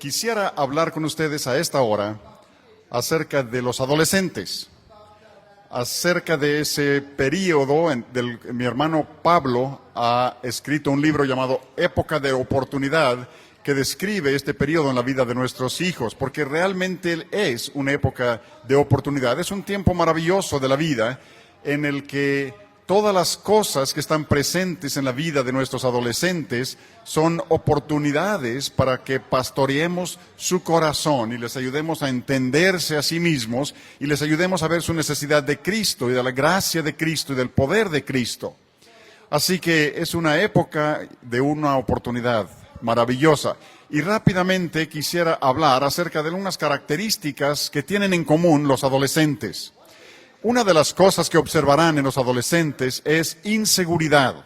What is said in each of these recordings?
Quisiera hablar con ustedes a esta hora acerca de los adolescentes, acerca de ese periodo mi hermano Pablo ha escrito un libro llamado Época de Oportunidad, que describe este periodo en la vida de nuestros hijos, porque realmente es una época de oportunidad. Es un tiempo maravilloso de la vida en el que todas las cosas que están presentes en la vida de nuestros adolescentes son oportunidades para que pastoreemos su corazón y les ayudemos a entenderse a sí mismos y les ayudemos a ver su necesidad de Cristo y de la gracia de Cristo y del poder de Cristo. Así que es una época de una oportunidad maravillosa. Y rápidamente quisiera hablar acerca de unas características que tienen en común los adolescentes. Una de las cosas que observarán en los adolescentes es inseguridad.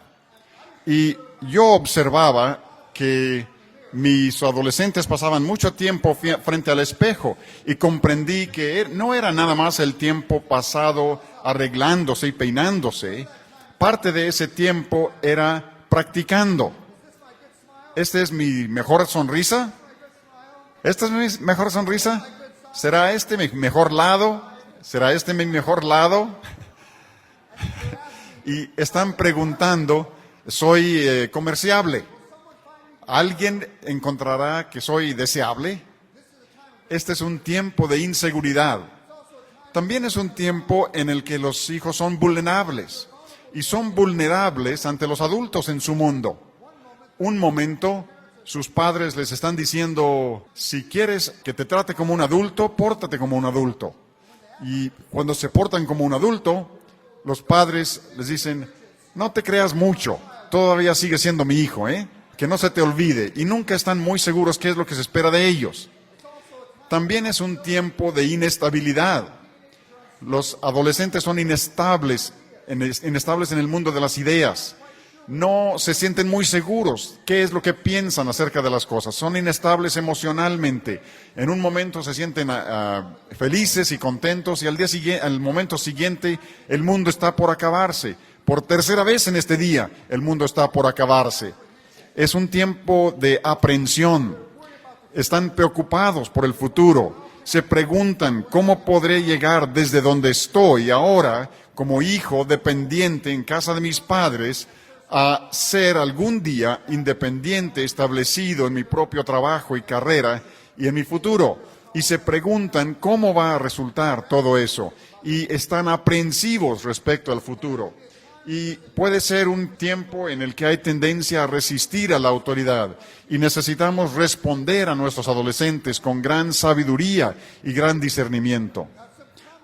Y yo observaba que mis adolescentes pasaban mucho tiempo frente al espejo y comprendí que no era nada más el tiempo pasado arreglándose y peinándose. Parte de ese tiempo era practicando. ¿Esta es mi mejor sonrisa? ¿Esta es mi mejor sonrisa? ¿Será este mi mejor lado? ¿Será este mi mejor lado? Y están preguntando, ¿soy comerciable? ¿Alguien encontrará que soy deseable? Este es un tiempo de inseguridad. También es un tiempo en el que los hijos son vulnerables. Y son vulnerables ante los adultos en su mundo. Un momento, sus padres les están diciendo, si quieres que te trate como un adulto, pórtate como un adulto. Y cuando se portan como un adulto, los padres les dicen, no te creas mucho, todavía sigue siendo mi hijo, que no se te olvide. Y nunca están muy seguros qué es lo que se espera de ellos. También es un tiempo de inestabilidad. Los adolescentes son inestables en el mundo de las ideas. No se sienten muy seguros qué es lo que piensan acerca de las cosas. Son inestables emocionalmente. En un momento se sienten felices y contentos y al momento siguiente el mundo está por acabarse. Por tercera vez en este día el mundo está por acabarse. Es un tiempo de aprensión. Están preocupados por el futuro. Se preguntan, ¿cómo podré llegar desde donde estoy ahora como hijo dependiente en casa de mis padres a ser algún día independiente, establecido en mi propio trabajo y carrera y en mi futuro? Y se preguntan cómo va a resultar todo eso y están aprensivos respecto al futuro. Y puede ser un tiempo en el que hay tendencia a resistir a la autoridad y necesitamos responder a nuestros adolescentes con gran sabiduría y gran discernimiento.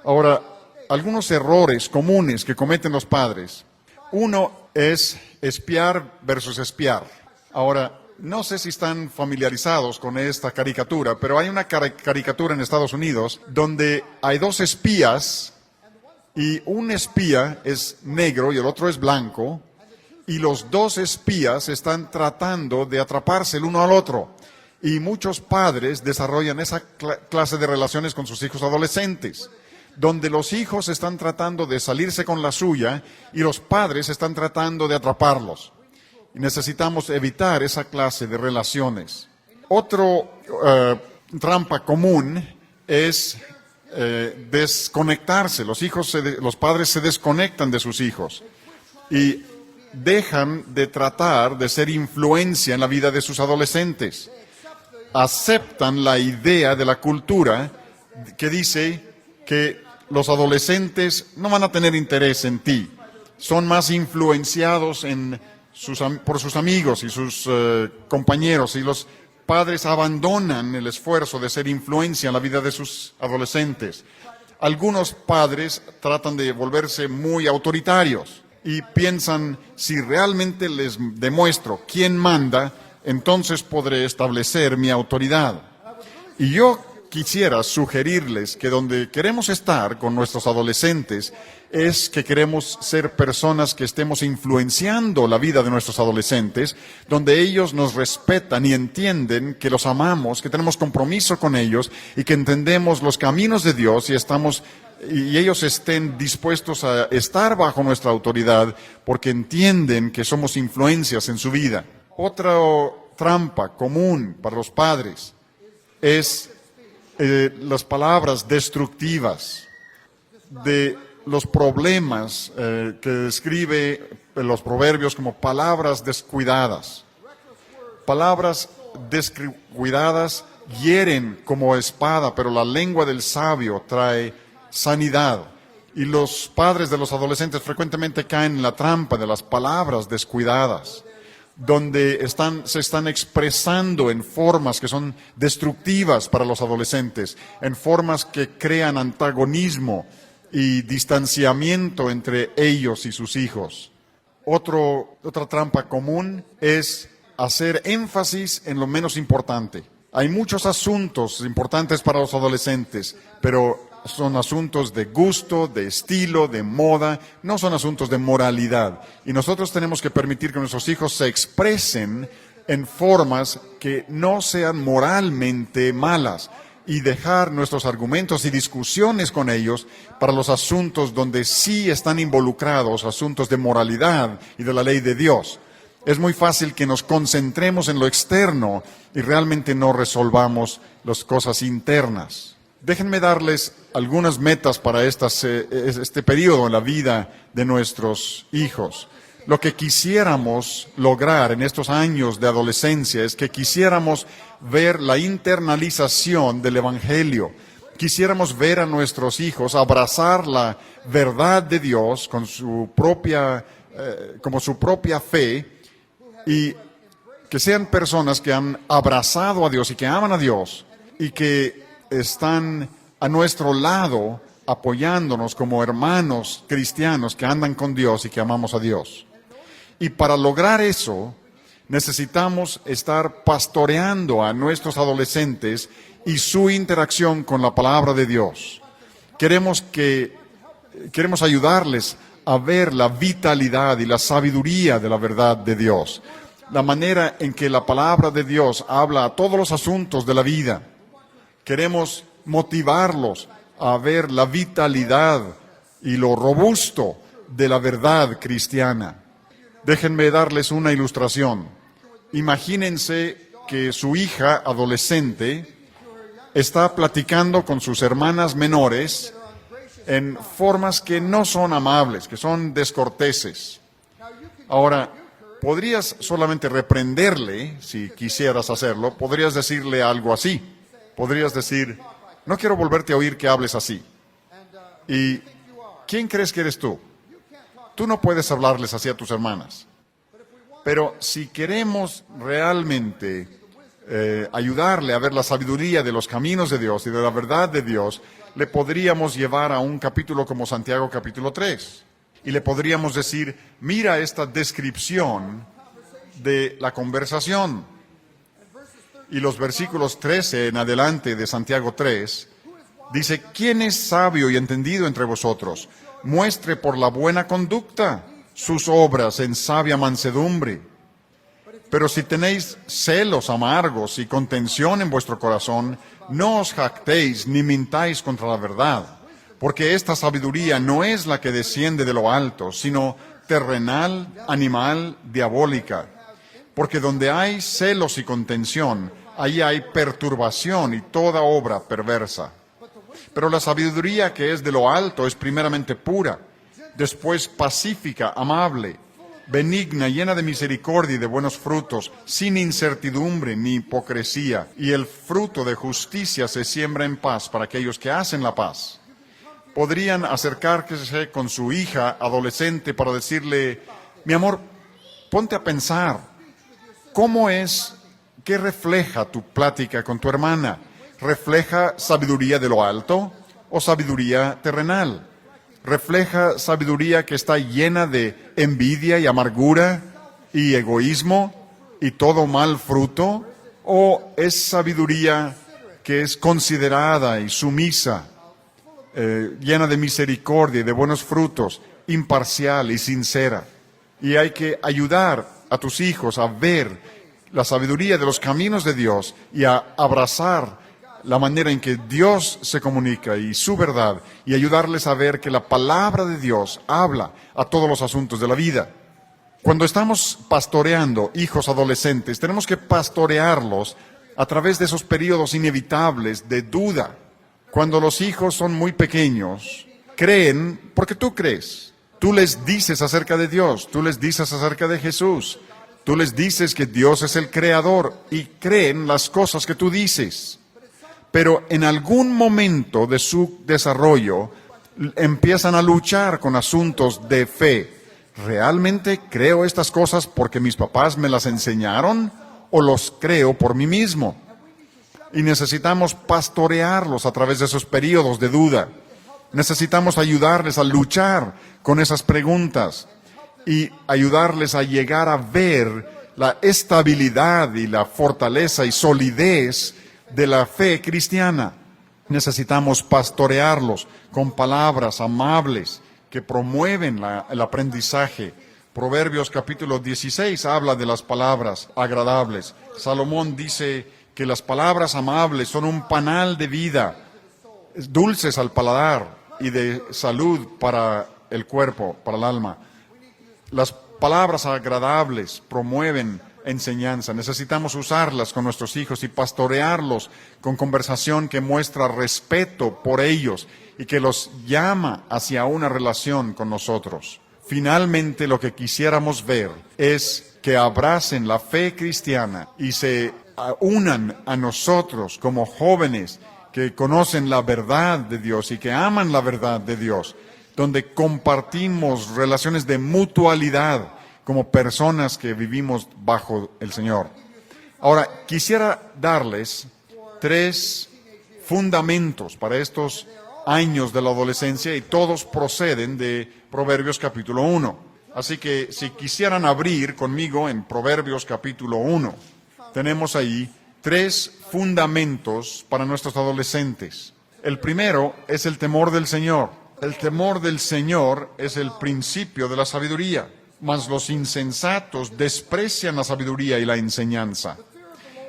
Ahora, algunos errores comunes que cometen los padres. Uno es espiar versus espiar. Ahora, no sé si están familiarizados con esta caricatura, pero hay una caricatura en Estados Unidos donde hay dos espías y un espía es negro y el otro es blanco y los dos espías están tratando de atraparse el uno al otro. Y muchos padres desarrollan esa clase de relaciones con sus hijos adolescentes, donde los hijos están tratando de salirse con la suya y los padres están tratando de atraparlos. Y necesitamos evitar esa clase de relaciones. Otro trampa común es desconectarse. Los padres se desconectan de sus hijos y dejan de tratar de ser influencia en la vida de sus adolescentes. Aceptan la idea de la cultura que dice que los adolescentes no van a tener interés en ti. Son más influenciados por sus amigos y sus compañeros, y los padres abandonan el esfuerzo de ser influencia en la vida de sus adolescentes. Algunos padres tratan de volverse muy autoritarios y piensan, si realmente les demuestro quién manda, entonces podré establecer mi autoridad. Y yo quisiera sugerirles que donde queremos estar con nuestros adolescentes es que queremos ser personas que estemos influenciando la vida de nuestros adolescentes, donde ellos nos respetan y entienden que los amamos, que tenemos compromiso con ellos y que entendemos los caminos de Dios y ellos estén dispuestos a estar bajo nuestra autoridad porque entienden que somos influencias en su vida. Otra trampa común para los padres es las palabras destructivas, de los problemas que describe los proverbios como palabras descuidadas. Palabras descuidadas hieren como espada, pero la lengua del sabio trae sanidad. Y los padres de los adolescentes frecuentemente caen en la trampa de las palabras descuidadas, donde se están expresando en formas que son destructivas para los adolescentes, en formas que crean antagonismo y distanciamiento entre ellos y sus hijos. Otra trampa común es hacer énfasis en lo menos importante. Hay muchos asuntos importantes para los adolescentes, pero son asuntos de gusto, de estilo, de moda, no son asuntos de moralidad. Y nosotros tenemos que permitir que nuestros hijos se expresen en formas que no sean moralmente malas y dejar nuestros argumentos y discusiones con ellos para los asuntos donde sí están involucrados, asuntos de moralidad y de la ley de Dios. Es muy fácil que nos concentremos en lo externo y realmente no resolvamos las cosas internas. Déjenme darles algunas metas para este periodo en la vida de nuestros hijos. Lo que quisiéramos lograr en estos años de adolescencia es que quisiéramos ver la internalización del Evangelio. Quisiéramos ver a nuestros hijos abrazar la verdad de Dios con como su propia fe, y que sean personas que han abrazado a Dios y que aman a Dios y que están a nuestro lado apoyándonos como hermanos cristianos que andan con Dios y que amamos a Dios. Y para lograr eso, necesitamos estar pastoreando a nuestros adolescentes y su interacción con la palabra de Dios. Queremos ayudarles a ver la vitalidad y la sabiduría de la verdad de Dios, la manera en que la palabra de Dios habla a todos los asuntos de la vida. Queremos motivarlos a ver la vitalidad y lo robusto de la verdad cristiana. Déjenme darles una ilustración. Imagínense que su hija adolescente está platicando con sus hermanas menores en formas que no son amables, que son descorteses. Ahora, podrías solamente reprenderle, si quisieras hacerlo, podrías decirle algo así. Podrías decir: no quiero volverte a oír que hables así. ¿Y quién crees que eres tú? Tú no puedes hablarles así a tus hermanas. Pero si queremos realmente ayudarle a ver la sabiduría de los caminos de Dios y de la verdad de Dios, le podríamos llevar a un capítulo como Santiago capítulo 3. Y le podríamos decir: mira esta descripción de la conversación. Y los versículos 13 en adelante de Santiago 3, dice: ¿quién es sabio y entendido entre vosotros? Muestre por la buena conducta sus obras en sabia mansedumbre. Pero si tenéis celos amargos y contención en vuestro corazón, no os jactéis ni mintáis contra la verdad, porque esta sabiduría no es la que desciende de lo alto, sino terrenal, animal, diabólica. Porque donde hay celos y contención, ahí hay perturbación y toda obra perversa. Pero la sabiduría que es de lo alto es primeramente pura, después pacífica, amable, benigna, llena de misericordia y de buenos frutos, sin incertidumbre ni hipocresía. Y el fruto de justicia se siembra en paz para aquellos que hacen la paz. Podrían acercarse con su hija adolescente para decirle: mi amor, ponte a pensar, ¿qué refleja tu plática con tu hermana? ¿Refleja sabiduría de lo alto o sabiduría terrenal? ¿Refleja sabiduría que está llena de envidia y amargura y egoísmo y todo mal fruto? ¿O es sabiduría que es considerada y sumisa, llena de misericordia y de buenos frutos, imparcial y sincera? Y hay que ayudar a tus hijos a ver la sabiduría de los caminos de Dios y a abrazar la manera en que Dios se comunica y su verdad, y ayudarles a ver que la palabra de Dios habla a todos los asuntos de la vida. Cuando estamos pastoreando hijos adolescentes, tenemos que pastorearlos a través de esos periodos inevitables de duda. Cuando los hijos son muy pequeños, creen porque tú crees. Tú les dices acerca de Dios, tú les dices acerca de Jesús, tú les dices que Dios es el creador y creen las cosas que tú dices. Pero en algún momento de su desarrollo empiezan a luchar con asuntos de fe. ¿Realmente creo estas cosas porque mis papás me las enseñaron o los creo por mí mismo? Y necesitamos pastorearlos a través de esos periodos de duda. Necesitamos ayudarles a luchar con esas preguntas y ayudarles a llegar a ver la estabilidad y la fortaleza y solidez de la fe cristiana. Necesitamos pastorearlos con palabras amables que promueven el aprendizaje. Proverbios capítulo 16 habla de las palabras agradables. Salomón dice que las palabras amables son un panal de vida, dulces al paladar y de salud para el cuerpo, para el alma. Las palabras agradables promueven enseñanza. Necesitamos usarlas con nuestros hijos y pastorearlos con conversación que muestra respeto por ellos y que los llama hacia una relación con nosotros. Finalmente, lo que quisiéramos ver es que abracen la fe cristiana y se unan a nosotros como jóvenes que conocen la verdad de Dios y que aman la verdad de Dios, donde compartimos relaciones de mutualidad como personas que vivimos bajo el Señor. Ahora, quisiera darles 3 fundamentos para estos años de la adolescencia y todos proceden de Proverbios capítulo 1. Así que si quisieran abrir conmigo en Proverbios capítulo 1, tenemos ahí 3 fundamentos para nuestros adolescentes. El primero es el temor del Señor. El temor del Señor es el principio de la sabiduría, mas los insensatos desprecian la sabiduría y la enseñanza.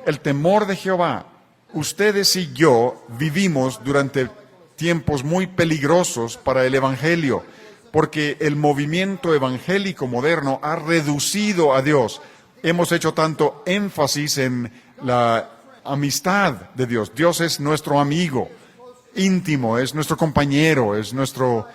El temor de Jehová. Ustedes y yo vivimos durante tiempos muy peligrosos para el Evangelio, porque el movimiento evangélico moderno ha reducido a Dios. Hemos hecho tanto énfasis en la amistad de Dios. Dios es nuestro amigo íntimo, es nuestro compañero, es nuestro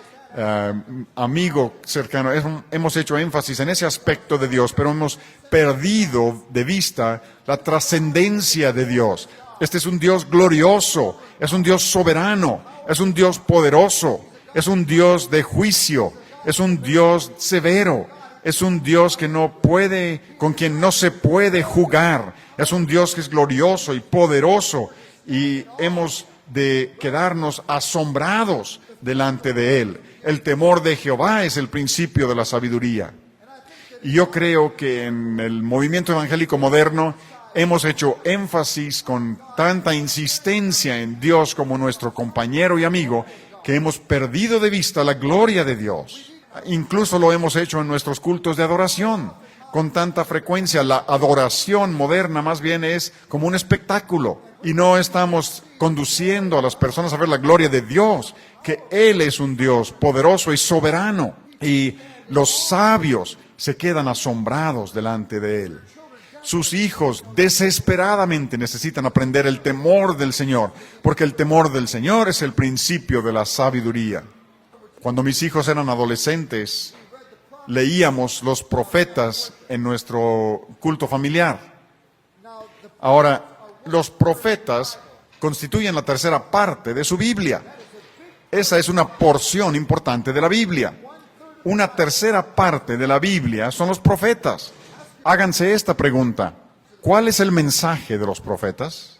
amigo cercano. Hemos hecho énfasis en ese aspecto de Dios, pero hemos perdido de vista la trascendencia de Dios. Este es un Dios glorioso, es un Dios soberano, es un Dios poderoso, es un Dios de juicio, es un Dios severo, es un Dios que con quien no se puede jugar, es un Dios que es glorioso y poderoso y hemos de quedarnos asombrados delante de Él. El temor de Jehová es el principio de la sabiduría. Y yo creo que en el movimiento evangélico moderno hemos hecho énfasis con tanta insistencia en Dios como nuestro compañero y amigo que hemos perdido de vista la gloria de Dios. Incluso lo hemos hecho en nuestros cultos de adoración. Con tanta frecuencia, la adoración moderna más bien es como un espectáculo. Y no estamos conduciendo a las personas a ver la gloria de Dios, que Él es un Dios poderoso y soberano. Y los sabios se quedan asombrados delante de Él. Sus hijos desesperadamente necesitan aprender el temor del Señor, porque el temor del Señor es el principio de la sabiduría. Cuando mis hijos eran adolescentes, leíamos los profetas en nuestro culto familiar. Ahora, los profetas constituyen la tercera parte de su Biblia. Esa es una porción importante de la Biblia. Una tercera parte de la Biblia son los profetas. Háganse esta pregunta: ¿cuál es el mensaje de los profetas?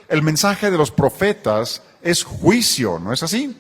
El mensaje de los profetas es juicio, ¿no es así?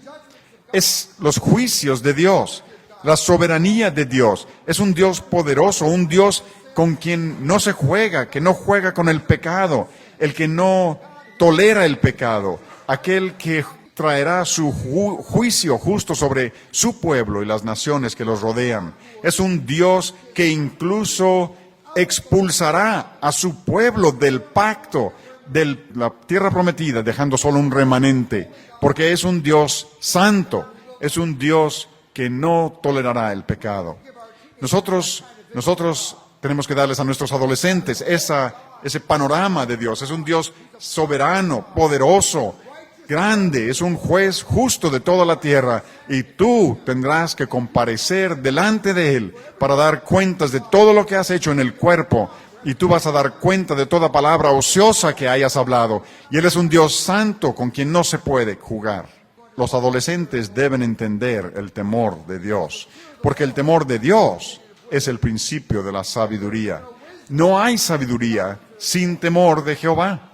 Es los juicios de Dios, la soberanía de Dios. Es un Dios poderoso, un Dios con quien no se juega, que no juega con el pecado, el que no tolera el pecado, aquel que traerá su juicio justo sobre su pueblo y las naciones que los rodean. Es un Dios que incluso expulsará a su pueblo del pacto, de la tierra prometida, dejando solo un remanente, porque es un Dios santo, es un Dios que no tolerará el pecado. Nosotros Tenemos que darles a nuestros adolescentes ese panorama de Dios. Es un Dios soberano, poderoso, grande, es un juez justo de toda la tierra, y tú tendrás que comparecer delante de Él para dar cuentas de todo lo que has hecho en el cuerpo, y tú vas a dar cuenta de toda palabra ociosa que hayas hablado, y Él es un Dios santo con quien no se puede jugar. Los adolescentes deben entender el temor de Dios, porque el temor de Dios es el principio de la sabiduría. No hay sabiduría sin temor de Jehová.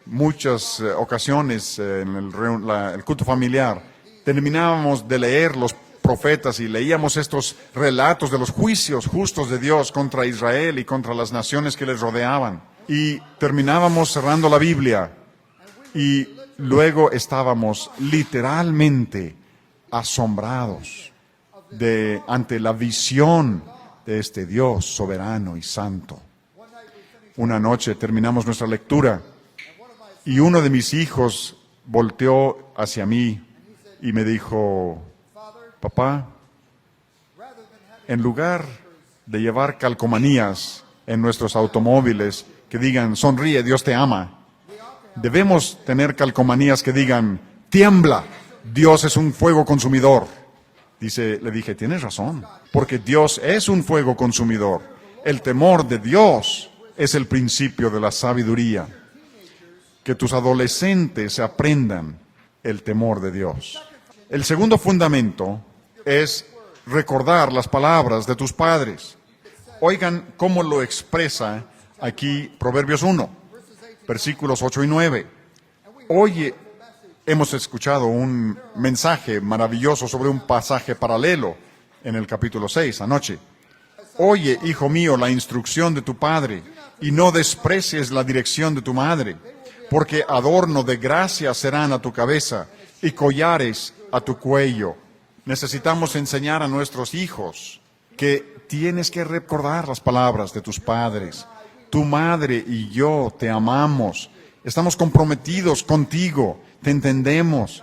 Muchas ocasiones en el culto familiar terminábamos de leer los profetas y leíamos estos relatos de los juicios justos de Dios contra Israel y contra las naciones que les rodeaban. Y terminábamos cerrando la Biblia y luego estábamos literalmente asombrados ante la visión de este Dios soberano y santo. Una noche terminamos nuestra lectura y uno de mis hijos volteó hacia mí y me dijo: papá, en lugar de llevar calcomanías en nuestros automóviles que digan sonríe, Dios te ama, debemos tener calcomanías que digan tiembla, Dios es un fuego consumidor. Le dije, tienes razón, porque Dios es un fuego consumidor. El temor de Dios es el principio de la sabiduría. Que tus adolescentes aprendan el temor de Dios. El segundo fundamento es recordar las palabras de tus padres. Oigan cómo lo expresa aquí Proverbios 1, versículos 8 y 9. Oye, hemos escuchado un mensaje maravilloso sobre un pasaje paralelo en el capítulo 6 anoche. Oye, hijo mío, la instrucción de tu padre, y no desprecies la dirección de tu madre, porque adorno de gracia serán a tu cabeza y collares a tu cuello. Necesitamos enseñar a nuestros hijos que tienes que recordar las palabras de tus padres. Tu madre y yo te amamos, estamos comprometidos contigo, te entendemos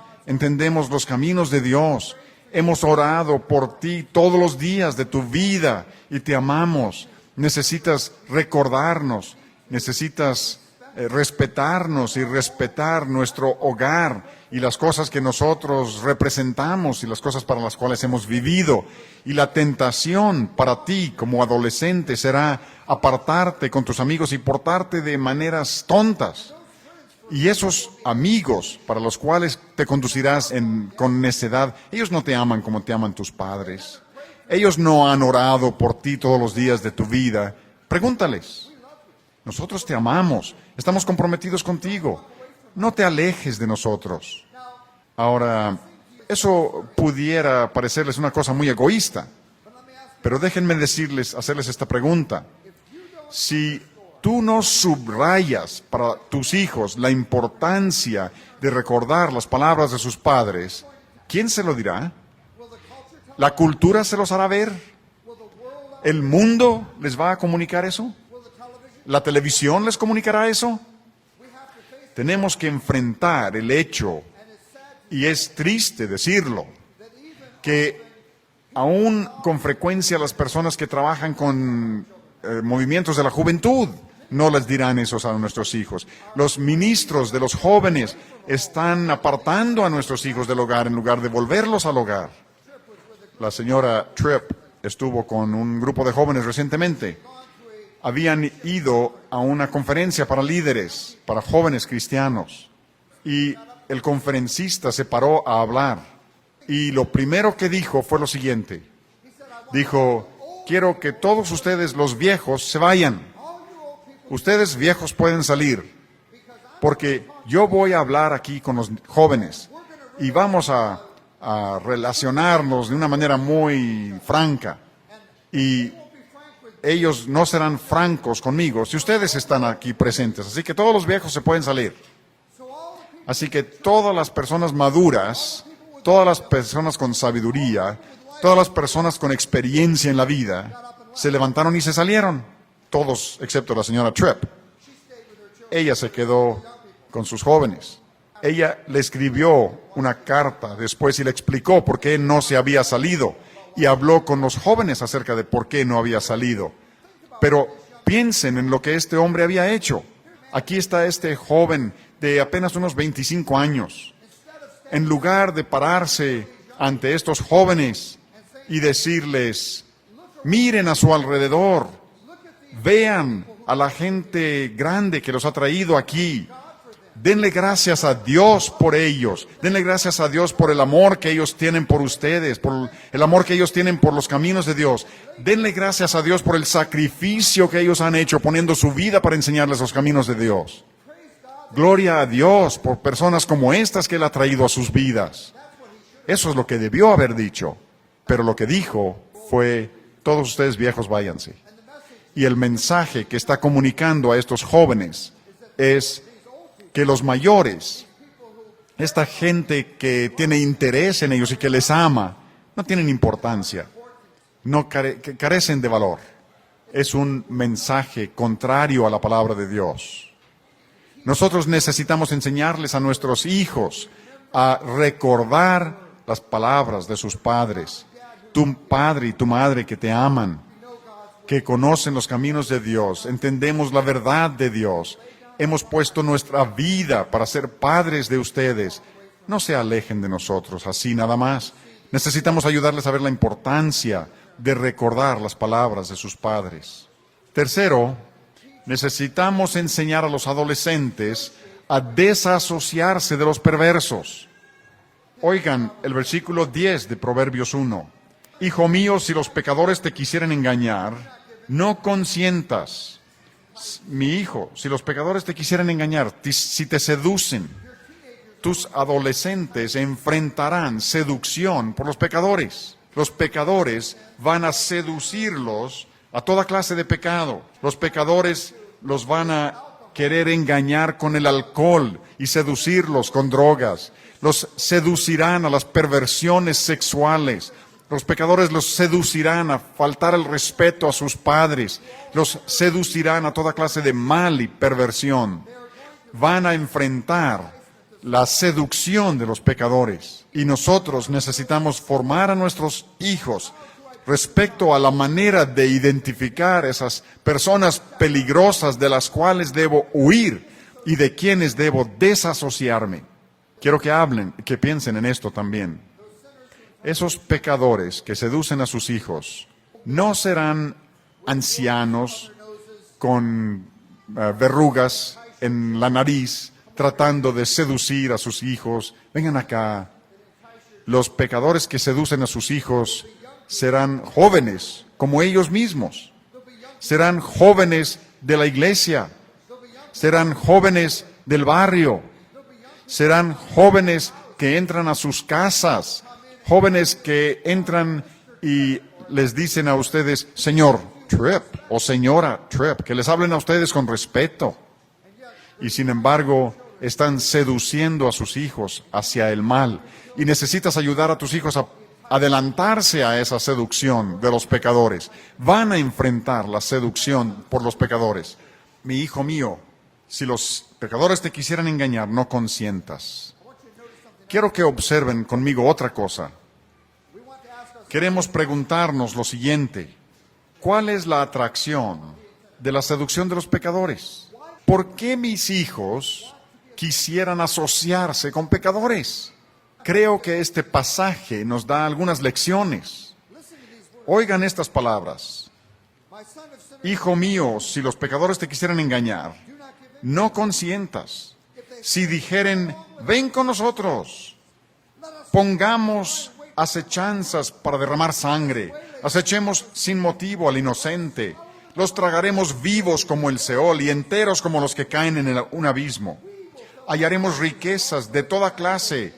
los caminos de Dios. Hemos orado por ti todos los días de tu vida y te amamos. Necesitas recordarnos, necesitas respetarnos y respetar nuestro hogar y las cosas que nosotros representamos y las cosas para las cuales hemos vivido. Y la tentación para ti como adolescente será apartarte con tus amigos y portarte de maneras tontas. Y esos amigos para los cuales te conducirás con necedad, ellos no te aman como te aman tus padres. Ellos no han orado por ti todos los días de tu vida. Pregúntales. Nosotros te amamos, estamos comprometidos contigo. No te alejes de nosotros. Ahora, eso pudiera parecerles una cosa muy egoísta, pero déjenme hacerles esta pregunta. Si tú no subrayas para tus hijos la importancia de recordar las palabras de sus padres, ¿quién se lo dirá? ¿La cultura se los hará ver? ¿El mundo les va a comunicar eso? ¿La televisión les comunicará eso? Tenemos que enfrentar el hecho, y es triste decirlo, que aún con frecuencia las personas que trabajan con movimientos de la juventud no les dirán eso a nuestros hijos. Los ministros de los jóvenes están apartando a nuestros hijos del hogar en lugar de volverlos al hogar. La señora Tripp estuvo con un grupo de jóvenes recientemente. Habían ido a una conferencia para líderes, para jóvenes cristianos, y el conferencista se paró a hablar. Y lo primero que dijo fue lo siguiente. Dijo: quiero que todos ustedes, los viejos, se vayan. Ustedes viejos pueden salir, porque yo voy a hablar aquí con los jóvenes y vamos a relacionarnos de una manera muy franca. Y ellos no serán francos conmigo si ustedes están aquí presentes. Así que todos los viejos se pueden salir. Así que todas las personas maduras, todas las personas con sabiduría, todas las personas con experiencia en la vida, se levantaron y se salieron. Todos, excepto la señora Tripp. Ella se quedó con sus jóvenes. Ella le escribió una carta después y le explicó por qué no se había salido. Y habló con los jóvenes acerca de por qué no había salido. Pero piensen en lo que este hombre había hecho. Aquí está este joven de apenas unos 25 años. En lugar de pararse ante estos jóvenes y decirles, miren a su alrededor, vean a la gente grande que los ha traído aquí, denle gracias a Dios por ellos, denle gracias a Dios por el amor que ellos tienen por ustedes, por el amor que ellos tienen por los caminos de Dios, denle gracias a Dios por el sacrificio que ellos han hecho poniendo su vida para enseñarles los caminos de Dios. Gloria a Dios por personas como estas que Él ha traído a sus vidas. Eso es lo que debió haber dicho, pero lo que dijo fue, todos ustedes viejos váyanse. Y el mensaje que está comunicando a estos jóvenes es que los mayores, esta gente que tiene interés en ellos y que les ama, no tienen importancia, que carecen de valor. Es un mensaje contrario a la palabra de Dios. Nosotros necesitamos enseñarles a nuestros hijos a recordar las palabras de sus padres. Tu padre y tu madre que te aman, que conocen los caminos de Dios, entendemos la verdad de Dios. Hemos puesto nuestra vida para ser padres de ustedes. No se alejen de nosotros así nada más. Necesitamos ayudarles a ver la importancia de recordar las palabras de sus padres. Tercero, necesitamos enseñar a los adolescentes a desasociarse de los perversos. Oigan el versículo 10 de Proverbios 1. Hijo mío, si los pecadores te quisieren engañar, no consientas. Mi hijo, si los pecadores te quisieran engañar, si te seducen, tus adolescentes enfrentarán seducción por los pecadores. Los pecadores van a seducirlos a toda clase de pecado. Los pecadores los van a querer engañar con el alcohol y seducirlos con drogas. Los seducirán a las perversiones sexuales. Los pecadores los seducirán a faltar el respeto a sus padres. Los seducirán a toda clase de mal y perversión. Van a enfrentar la seducción de los pecadores. Y nosotros necesitamos formar a nuestros hijos respecto a la manera de identificar esas personas peligrosas de las cuales debo huir y de quienes debo desasociarme. Quiero que piensen en esto también. Esos pecadores que seducen a sus hijos no serán ancianos con verrugas en la nariz tratando de seducir a sus hijos. Vengan acá. Los pecadores que seducen a sus hijos serán jóvenes como ellos mismos. Serán jóvenes de la iglesia. Serán jóvenes del barrio. Serán jóvenes que entran a sus casas. Jóvenes que entran y les dicen a ustedes, señor Tripp o señora Tripp, que les hablen a ustedes con respeto. Y sin embargo, están seduciendo a sus hijos hacia el mal. Y necesitas ayudar a tus hijos a adelantarse a esa seducción de los pecadores. Van a enfrentar la seducción por los pecadores. Mi hijo mío, si los pecadores te quisieran engañar, no consientas. Quiero que observen conmigo otra cosa. Queremos preguntarnos lo siguiente. ¿Cuál es la atracción de la seducción de los pecadores? ¿Por qué mis hijos quisieran asociarse con pecadores? Creo que este pasaje nos da algunas lecciones. Oigan estas palabras. Hijo mío, si los pecadores te quisieran engañar, no consientas. Si dijeren, ven con nosotros, pongamos acechanzas para derramar sangre, acechemos sin motivo al inocente, los tragaremos vivos como el Seol y enteros como los que caen en un abismo. Hallaremos riquezas de toda clase,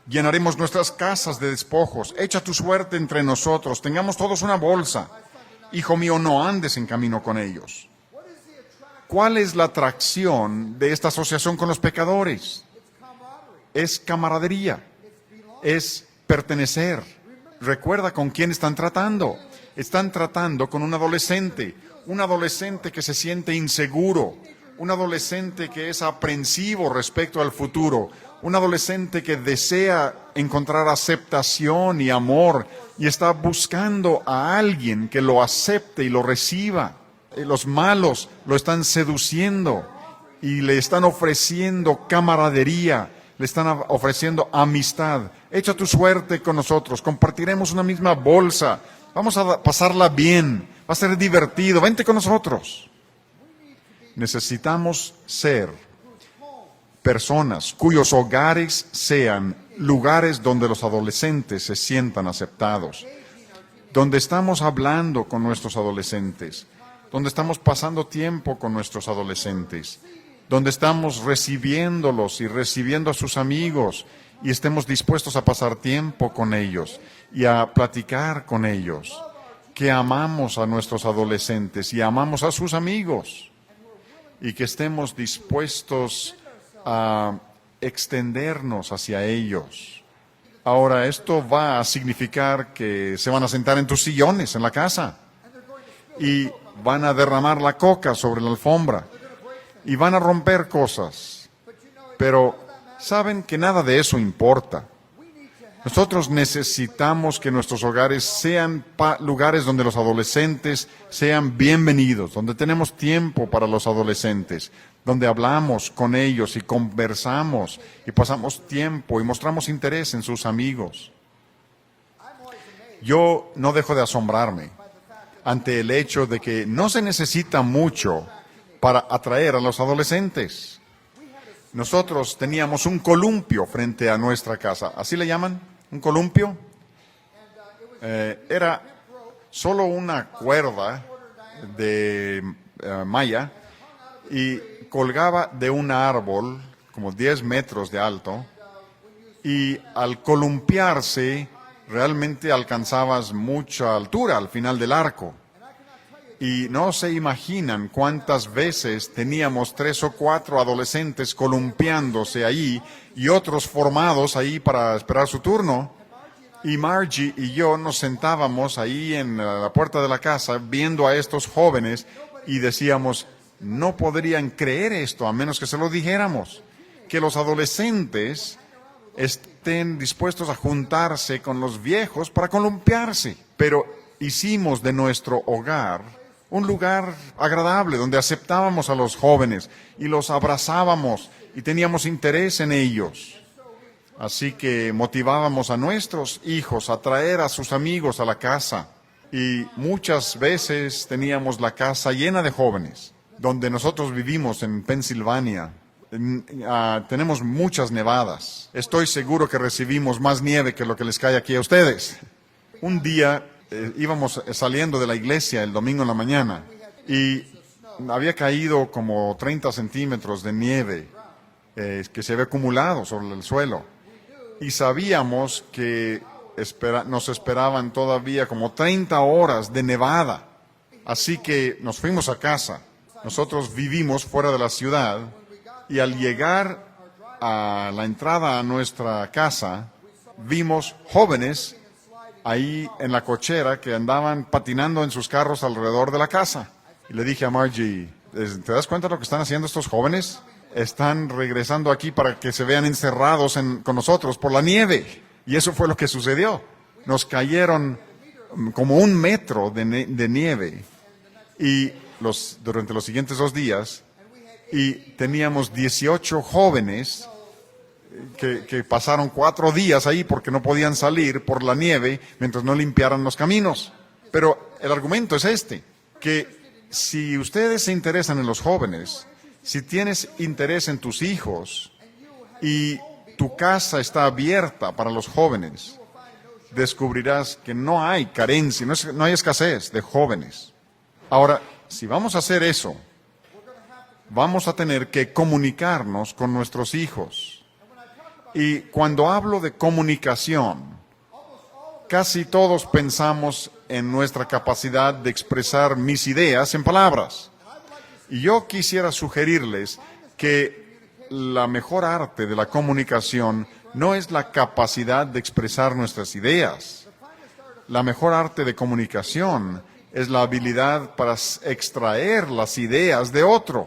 llenaremos nuestras casas de despojos, echa tu suerte entre nosotros, tengamos todos una bolsa. Hijo mío, no andes en camino con ellos. ¿Cuál es la atracción de esta asociación con los pecadores? Es camaradería, es pertenecer. Recuerda con quién están tratando. Están tratando con un adolescente que se siente inseguro, un adolescente que es aprensivo respecto al futuro, un adolescente que desea encontrar aceptación y amor y está buscando a alguien que lo acepte y lo reciba. los malos lo están seduciendo y le están ofreciendo camaradería, le están ofreciendo amistad. Echa tu suerte con nosotros, compartiremos una misma bolsa, vamos a pasarla bien, va a ser divertido, vente con nosotros. Necesitamos ser personas cuyos hogares sean lugares donde los adolescentes se sientan aceptados, donde estamos hablando con nuestros adolescentes, donde estamos pasando tiempo con nuestros adolescentes, donde estamos recibiéndolos y recibiendo a sus amigos y estemos dispuestos a pasar tiempo con ellos y a platicar con ellos, que amamos a nuestros adolescentes y amamos a sus amigos y que estemos dispuestos a extendernos hacia ellos. Ahora, esto va a significar que se van a sentar en tus sillones en la casa y van a derramar la coca sobre la alfombra y van a romper cosas. Pero saben que nada de eso importa. Nosotros necesitamos que nuestros hogares sean lugares donde los adolescentes sean bienvenidos, donde tenemos tiempo para los adolescentes, donde hablamos con ellos y conversamos y pasamos tiempo y mostramos interés en sus amigos. Yo no dejo de asombrarme ante el hecho de que no se necesita mucho para atraer a los adolescentes. Nosotros teníamos un columpio frente a nuestra casa, ¿así le llaman? ¿Un columpio? Era solo una cuerda de malla y colgaba de un árbol como 10 metros de alto y al columpiarse realmente alcanzabas mucha altura al final del arco. Y no se imaginan cuántas veces teníamos 3 o 4 adolescentes columpiándose ahí y otros formados ahí para esperar su turno. Y Margie y yo nos sentábamos ahí en la puerta de la casa viendo a estos jóvenes y decíamos, no podrían creer esto a menos que se lo dijéramos, que los adolescentes estén dispuestos a juntarse con los viejos para columpiarse. Pero hicimos de nuestro hogar un lugar agradable donde aceptábamos a los jóvenes y los abrazábamos y teníamos interés en ellos. Así que motivábamos a nuestros hijos a traer a sus amigos a la casa y muchas veces teníamos la casa llena de jóvenes. Donde nosotros vivimos en Pensilvania, tenemos muchas nevadas. Estoy seguro que recibimos más nieve que lo que les cae aquí a ustedes. Un día íbamos saliendo de la iglesia el domingo en la mañana y había caído como 30 centímetros de nieve que se había acumulado sobre el suelo. Y sabíamos que nos esperaban todavía como 30 horas de nevada. Así que nos fuimos a casa. Nosotros vivimos fuera de la ciudad y al llegar a la entrada a nuestra casa, vimos jóvenes ahí en la cochera que andaban patinando en sus carros alrededor de la casa. Y le dije a Margie, ¿te das cuenta de lo que están haciendo estos jóvenes? Están regresando aquí para que se vean encerrados con nosotros por la nieve. Y eso fue lo que sucedió. Nos cayeron como 1 metro de nieve y durante los siguientes 2 días, y teníamos 18 jóvenes que pasaron 4 días ahí porque no podían salir por la nieve mientras no limpiaran los caminos. Pero el argumento es este, que si ustedes se interesan en los jóvenes, si tienes interés en tus hijos y tu casa está abierta para los jóvenes, descubrirás que no hay carencia, no hay escasez de jóvenes. Ahora, si vamos a hacer eso, vamos a tener que comunicarnos con nuestros hijos. Y cuando hablo de comunicación, casi todos pensamos en nuestra capacidad de expresar mis ideas en palabras. Y yo quisiera sugerirles que la mejor arte de la comunicación no es la capacidad de expresar nuestras ideas. La mejor arte de comunicación es la habilidad para extraer las ideas de otro.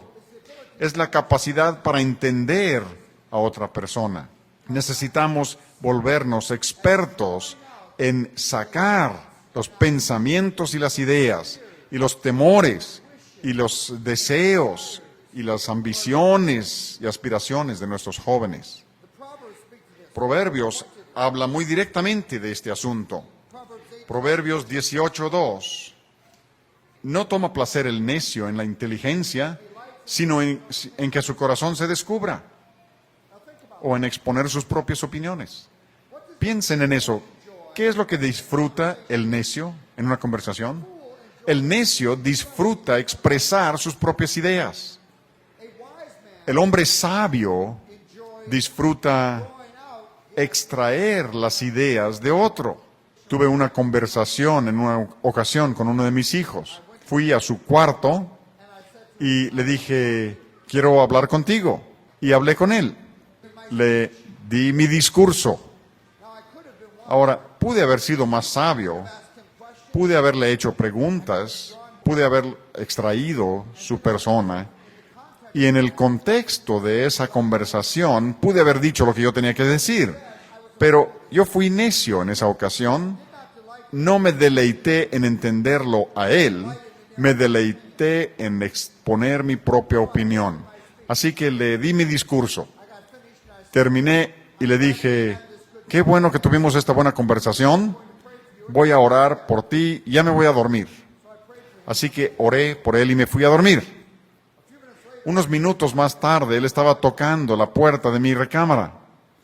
Es la capacidad para entender a otra persona. Necesitamos volvernos expertos en sacar los pensamientos y las ideas y los temores y los deseos y las ambiciones y aspiraciones de nuestros jóvenes. Proverbios habla muy directamente de este asunto. Proverbios 18:2. No toma placer el necio en la inteligencia, sino en que su corazón se descubra, o en exponer sus propias opiniones. Piensen en eso. ¿Qué es lo que disfruta el necio en una conversación? El necio disfruta expresar sus propias ideas. El hombre sabio disfruta extraer las ideas de otro. Tuve una conversación en una ocasión con uno de mis hijos. Fui a su cuarto y le dije, quiero hablar contigo. Y hablé con él. Le di mi discurso. Ahora, pude haber sido más sabio, pude haberle hecho preguntas, pude haber extraído su persona, y en el contexto de esa conversación pude haber dicho lo que yo tenía que decir. Pero yo fui necio en esa ocasión, no me deleité en entenderlo a él, me deleité en exponer mi propia opinión. Así que le di mi discurso. Terminé y le dije, qué bueno que tuvimos esta buena conversación, voy a orar por ti y ya me voy a dormir. Así que oré por él y me fui a dormir. Unos minutos más tarde, él estaba tocando la puerta de mi recámara.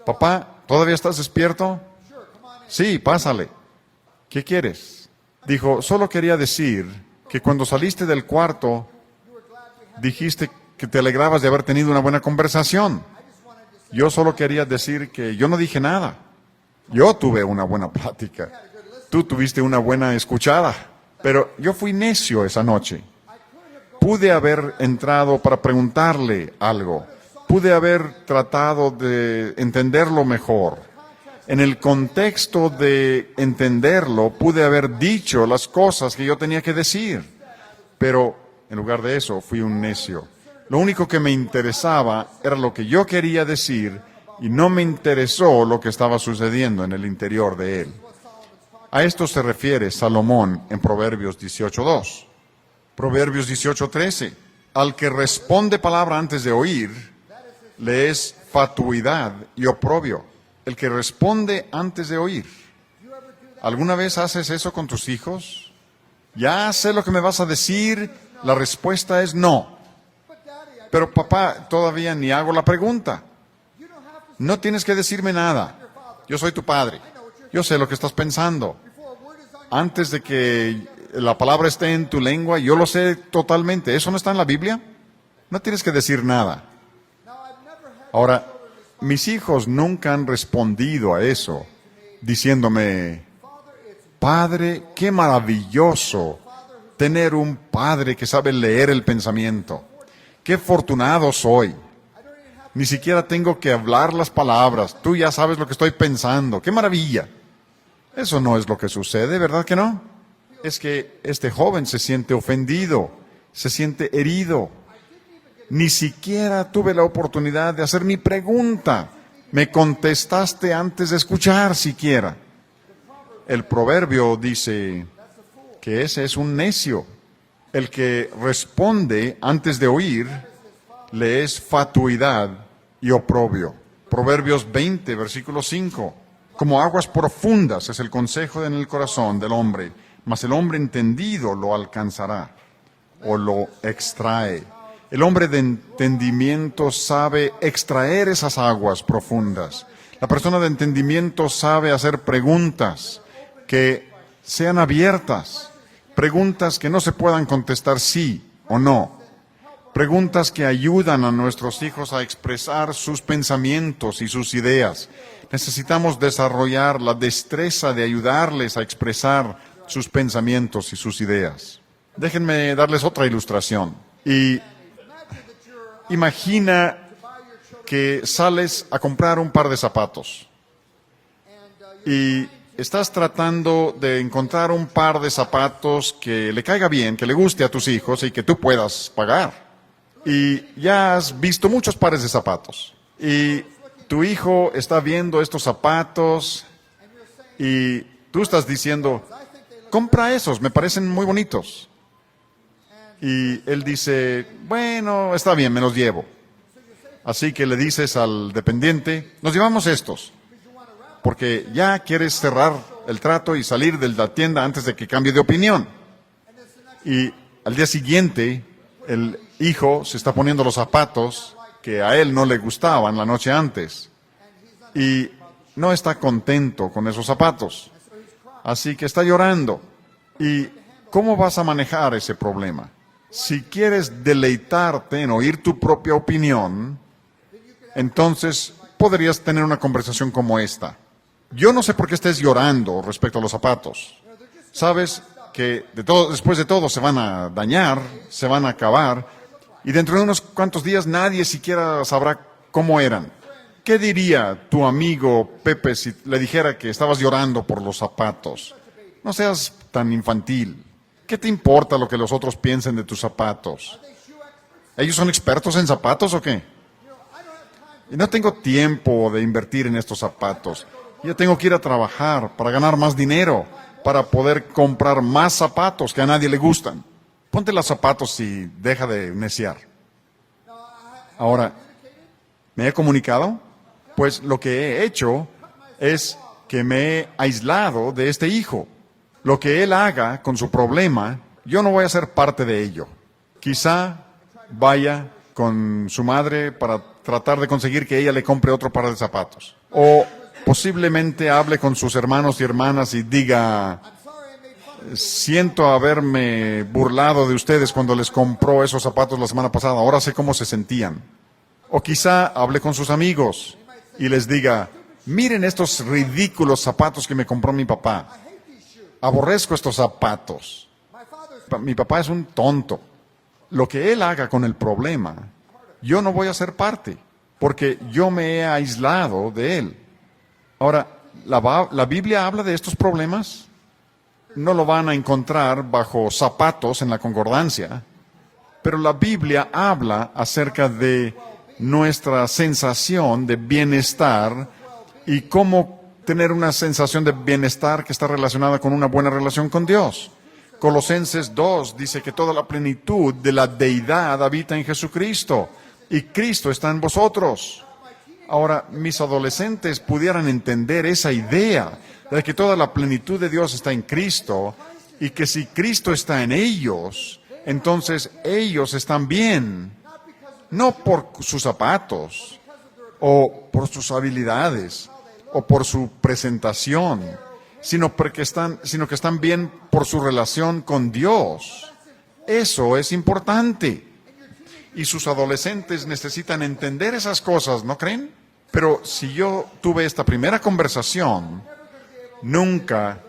Papá, ¿todavía estás despierto? Sí, pásale. ¿Qué quieres? Dijo, solo quería decir que cuando saliste del cuarto, dijiste que te alegrabas de haber tenido una buena conversación. Yo solo quería decir que yo no dije nada. Yo tuve una buena plática. Tú tuviste una buena escuchada. Pero yo fui necio esa noche. Pude haber entrado para preguntarle algo. Pude haber tratado de entenderlo mejor. En el contexto de entenderlo, pude haber dicho las cosas que yo tenía que decir. Pero en lugar de eso, fui un necio. Lo único que me interesaba era lo que yo quería decir y no me interesó lo que estaba sucediendo en el interior de él. A esto se refiere Salomón en Proverbios 18:2. Proverbios 18:13. Al que responde palabra antes de oír, le es fatuidad y oprobio. El que responde antes de oír. ¿Alguna vez haces eso con tus hijos? Ya sé lo que me vas a decir, la respuesta es no. Pero papá, todavía ni hago la pregunta. No tienes que decirme nada. Yo soy tu padre. Yo sé lo que estás pensando. Antes de que la palabra esté en tu lengua, yo lo sé totalmente. ¿Eso no está en la Biblia? No tienes que decir nada. Ahora, mis hijos nunca han respondido a eso, diciéndome, Padre, qué maravilloso tener un padre que sabe leer el pensamiento. Qué afortunado soy. Ni siquiera tengo que hablar las palabras. Tú ya sabes lo que estoy pensando. ¡Qué maravilla! Eso no es lo que sucede, ¿verdad que no? Es que este joven se siente ofendido, se siente herido. Ni siquiera tuve la oportunidad de hacer mi pregunta. Me contestaste antes de escuchar siquiera. El proverbio dice que ese es un necio. El que responde antes de oír, le es fatuidad y oprobio. Proverbios 20, versículo 5. Como aguas profundas es el consejo en el corazón del hombre, mas el hombre entendido lo alcanzará o lo extrae. El hombre de entendimiento sabe extraer esas aguas profundas. La persona de entendimiento sabe hacer preguntas que sean abiertas, preguntas que no se puedan contestar sí o no. Preguntas que ayudan a nuestros hijos a expresar sus pensamientos y sus ideas. Necesitamos desarrollar la destreza de ayudarles a expresar sus pensamientos y sus ideas. Déjenme darles otra ilustración. Y imagina que sales a comprar un par de zapatos y estás tratando de encontrar un par de zapatos que le caiga bien, que le guste a tus hijos y que tú puedas pagar. Y ya has visto muchos pares de zapatos. Y tu hijo está viendo estos zapatos y tú estás diciendo, compra esos, me parecen muy bonitos. Y él dice, bueno, está bien, me los llevo. Así que le dices al dependiente, nos llevamos estos, porque ya quieres cerrar el trato y salir de la tienda antes de que cambie de opinión. Y al día siguiente, el hijo se está poniendo los zapatos que a él no le gustaban la noche antes. Y no está contento con esos zapatos. Así que está llorando. ¿Y cómo vas a manejar ese problema? Si quieres deleitarte en oír tu propia opinión, entonces podrías tener una conversación como esta. Yo no sé por qué estés llorando respecto a los zapatos. Sabes que después de todo se van a dañar, se van a acabar, y dentro de unos cuantos días nadie siquiera sabrá cómo eran. ¿Qué diría tu amigo Pepe si le dijera que estabas llorando por los zapatos? No seas tan infantil. ¿Qué te importa lo que los otros piensen de tus zapatos? ¿Ellos son expertos en zapatos o qué? Y no tengo tiempo de invertir en estos zapatos. Yo tengo que ir a trabajar para ganar más dinero, para poder comprar más zapatos que a nadie le gustan. Ponte los zapatos y deja de neciar. Ahora, ¿me he comunicado? Pues lo que he hecho es que me he aislado de este hijo. Lo que él haga con su problema, yo no voy a ser parte de ello. Quizá vaya con su madre para tratar de conseguir que ella le compre otro par de zapatos. O posiblemente hable con sus hermanos y hermanas y diga, siento haberme burlado de ustedes cuando les compró esos zapatos la semana pasada, ahora sé cómo se sentían. O quizá hable con sus amigos y les diga, miren estos ridículos zapatos que me compró mi papá. Aborrezco estos zapatos. Mi papá es un tonto. Lo que él haga con el problema, yo no voy a ser parte, porque yo me he aislado de él. Ahora, ¿la Biblia habla de estos problemas? No lo van a encontrar bajo zapatos en la concordancia, pero la Biblia habla acerca de nuestra sensación de bienestar y cómo tener una sensación de bienestar que está relacionada con una buena relación con Dios. Colosenses 2 dice que toda la plenitud de la deidad habita en Jesucristo y Cristo está en vosotros. Ahora, mis adolescentes pudieran entender esa idea de que toda la plenitud de Dios está en Cristo y que si Cristo está en ellos, entonces ellos están bien, no por sus zapatos o por sus habilidades o por su presentación, sino que están bien por su relación con Dios. Eso es importante. Y sus adolescentes necesitan entender esas cosas, ¿no creen? Pero si yo tuve esta primera conversación, nunca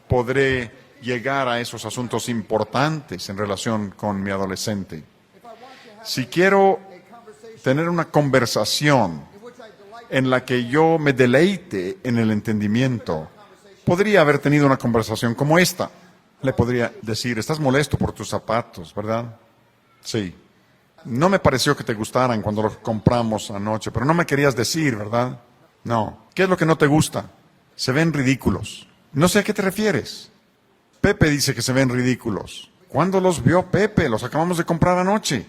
podré llegar a esos asuntos importantes en relación con mi adolescente. Si quiero tener una conversación en la que yo me deleite en el entendimiento, podría haber tenido una conversación como esta. Le podría decir, estás molesto por tus zapatos, ¿verdad? Sí. No me pareció que te gustaran cuando los compramos anoche, pero no me querías decir, ¿verdad? No. ¿Qué es lo que no te gusta? Se ven ridículos. No sé a qué te refieres. Pepe dice que se ven ridículos. ¿Cuándo los vio Pepe? Los acabamos de comprar anoche.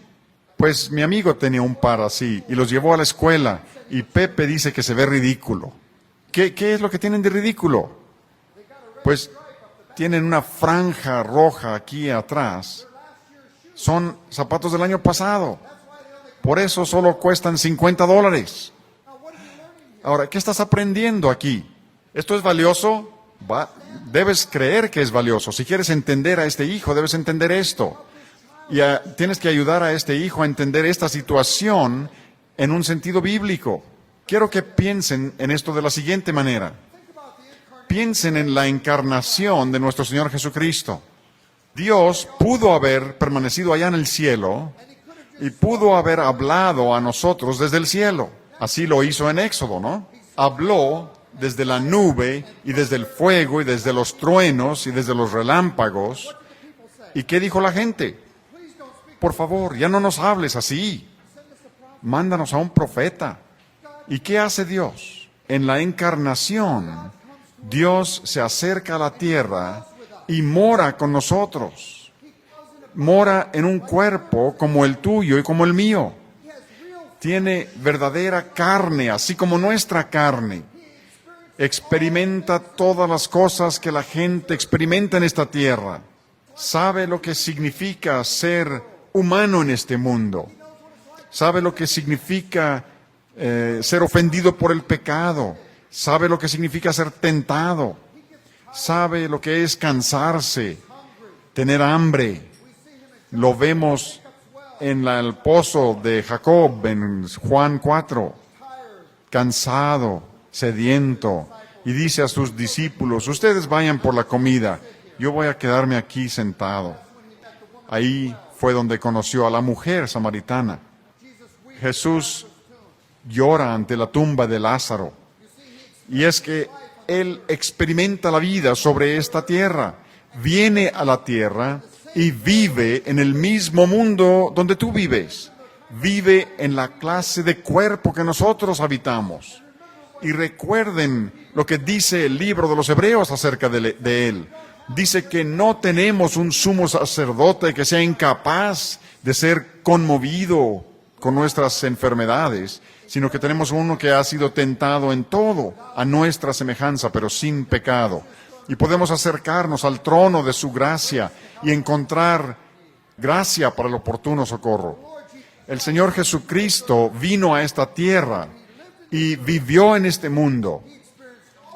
Pues mi amigo tenía un par así y los llevó a la escuela y Pepe dice que se ve ridículo. ¿Qué es lo que tienen de ridículo? Pues tienen una franja roja aquí atrás. Son zapatos del año pasado. Por eso solo cuestan $50. Ahora, ¿qué estás aprendiendo aquí? ¿Esto es valioso? Debes creer que es valioso. Si quieres entender a este hijo, debes entender esto. Y tienes que ayudar a este hijo a entender esta situación en un sentido bíblico. Quiero que piensen en esto de la siguiente manera. Piensen en la encarnación de nuestro Señor Jesucristo. Dios pudo haber permanecido allá en el cielo y pudo haber hablado a nosotros desde el cielo. Así lo hizo en Éxodo, ¿no? Habló desde la nube y desde el fuego y desde los truenos y desde los relámpagos. ¿Y qué dijo la gente? Por favor, ya no nos hables así. Mándanos a un profeta. ¿Y qué hace Dios? En la encarnación, Dios se acerca a la tierra y mora con nosotros. mora en un cuerpo como el tuyo y como el mío. Tiene verdadera carne, así como nuestra carne. Experimenta todas las cosas que la gente experimenta en esta tierra. Sabe lo que significa ser humano en este mundo. Sabe lo que significa ser ofendido por el pecado. Sabe lo que significa ser tentado. Sabe lo que es cansarse, tener hambre. Lo vemos en el pozo de Jacob, en Juan 4. Cansado, sediento. Y dice a sus discípulos, ustedes vayan por la comida, yo voy a quedarme aquí sentado. Ahí fue donde conoció a la mujer samaritana. Jesús llora ante la tumba de Lázaro. Y es que Él experimenta la vida sobre esta tierra. Viene a la tierra y vive en el mismo mundo donde tú vives. Vive en la clase de cuerpo que nosotros habitamos. Y recuerden lo que dice el libro de los Hebreos acerca de Él. Dice que no tenemos un sumo sacerdote que sea incapaz de ser conmovido con nuestras enfermedades, sino que tenemos uno que ha sido tentado en todo, a nuestra semejanza, pero sin pecado. Y podemos acercarnos al trono de su gracia y encontrar gracia para el oportuno socorro. El Señor Jesucristo vino a esta tierra y vivió en este mundo.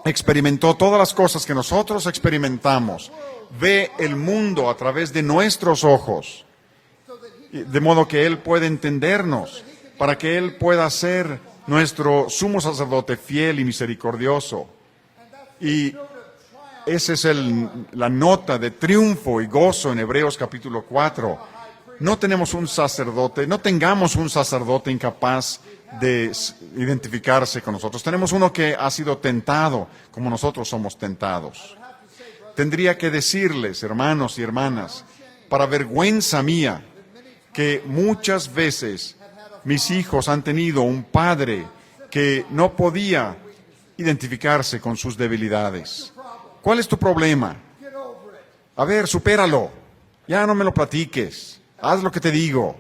Experimentó todas las cosas que nosotros experimentamos. Ve el mundo a través de nuestros ojos, de modo que Él puede entendernos, para que Él pueda ser nuestro sumo sacerdote fiel y misericordioso. Y esa es la nota de triunfo y gozo en Hebreos capítulo 4. No tenemos un sacerdote, no tengamos un sacerdote incapaz de identificarse con nosotros. Tenemos uno que ha sido tentado como nosotros somos tentados. Tendría que decirles, hermanos y hermanas, para vergüenza mía, que muchas veces mis hijos han tenido un padre que no podía identificarse con sus debilidades. ¿Cuál es tu problema? A ver, supéralo. Ya no me lo platiques. Haz lo que te digo.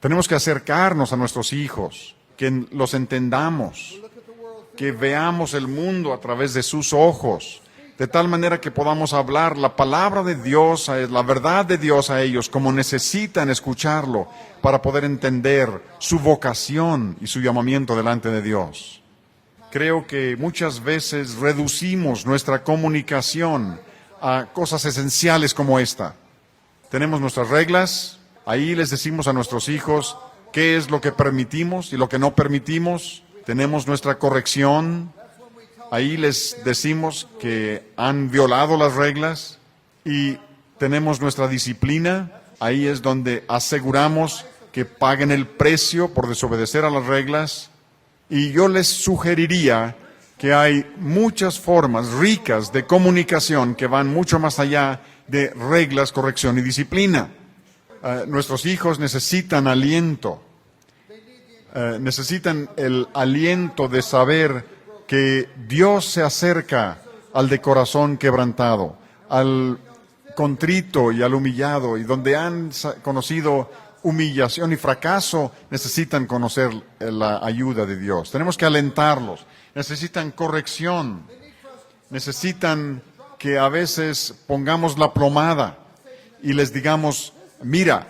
Tenemos que acercarnos a nuestros hijos, que los entendamos, que veamos el mundo a través de sus ojos, de tal manera que podamos hablar la palabra de Dios, la verdad de Dios a ellos, como necesitan escucharlo para poder entender su vocación y su llamamiento delante de Dios. Creo que muchas veces reducimos nuestra comunicación a cosas esenciales como esta. Tenemos nuestras reglas, ahí les decimos a nuestros hijos qué es lo que permitimos y lo que no permitimos. Tenemos nuestra corrección, ahí les decimos que han violado las reglas, y tenemos nuestra disciplina, ahí es donde aseguramos que paguen el precio por desobedecer a las reglas. Y yo les sugeriría que hay muchas formas ricas de comunicación que van mucho más allá de reglas, corrección y disciplina. Nuestros hijos necesitan aliento, necesitan el aliento de saber que Dios se acerca al de corazón quebrantado, al contrito y al humillado, y donde han conocido humillación y fracaso, necesitan conocer la ayuda de Dios. Tenemos que alentarlos, necesitan corrección, necesitan que a veces pongamos la plomada y les digamos, mira,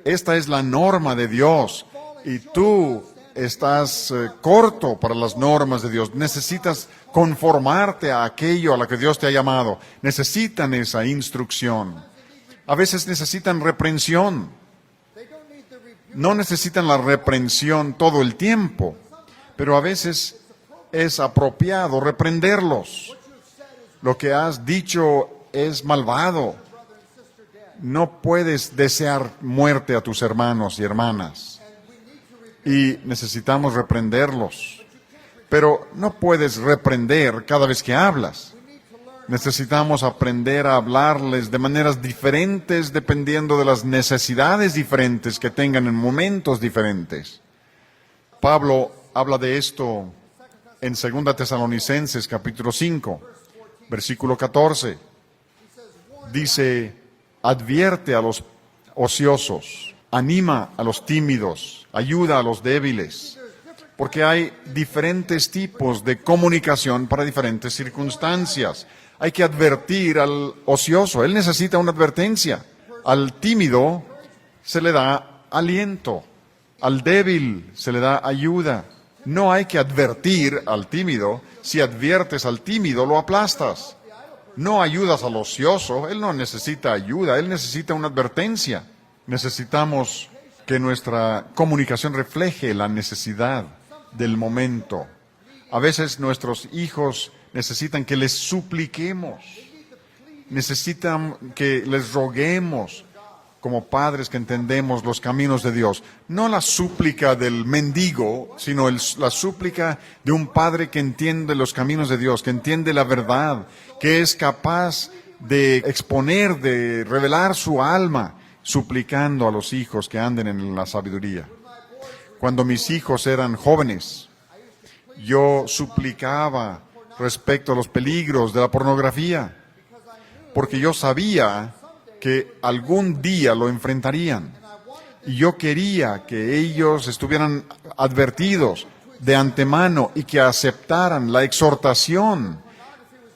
esta es la norma de Dios y tú estás corto para las normas de Dios. Necesitas conformarte a aquello a lo que Dios te ha llamado. Necesitan esa instrucción. A veces necesitan reprensión. No necesitan la reprensión todo el tiempo, pero a veces es apropiado reprenderlos. Lo que has dicho es malvado. No puedes desear muerte a tus hermanos y hermanas. Y necesitamos reprenderlos. Pero no puedes reprender cada vez que hablas. Necesitamos aprender a hablarles de maneras diferentes dependiendo de las necesidades diferentes que tengan en momentos diferentes. Pablo habla de esto en 2 Tesalonicenses capítulo 5, versículo 14. Dice, advierte a los ociosos, anima a los tímidos, ayuda a los débiles, porque hay diferentes tipos de comunicación para diferentes circunstancias. Hay que advertir al ocioso, él necesita una advertencia. Al tímido se le da aliento, al débil se le da ayuda. No hay que advertir al tímido. Si adviertes al tímido, lo aplastas. No ayudas al ocioso, él no necesita ayuda, él necesita una advertencia. Necesitamos que nuestra comunicación refleje la necesidad del momento. A veces nuestros hijos necesitan que les supliquemos, necesitan que les roguemos, como padres que entendemos los caminos de Dios. No la súplica del mendigo, sino la súplica de un padre que entiende los caminos de Dios, que entiende la verdad, que es capaz de exponer, de revelar su alma, suplicando a los hijos que anden en la sabiduría. Cuando mis hijos eran jóvenes, yo suplicaba respecto a los peligros de la pornografía, porque yo sabía que algún día lo enfrentarían. Y yo quería que ellos estuvieran advertidos de antemano y que aceptaran la exhortación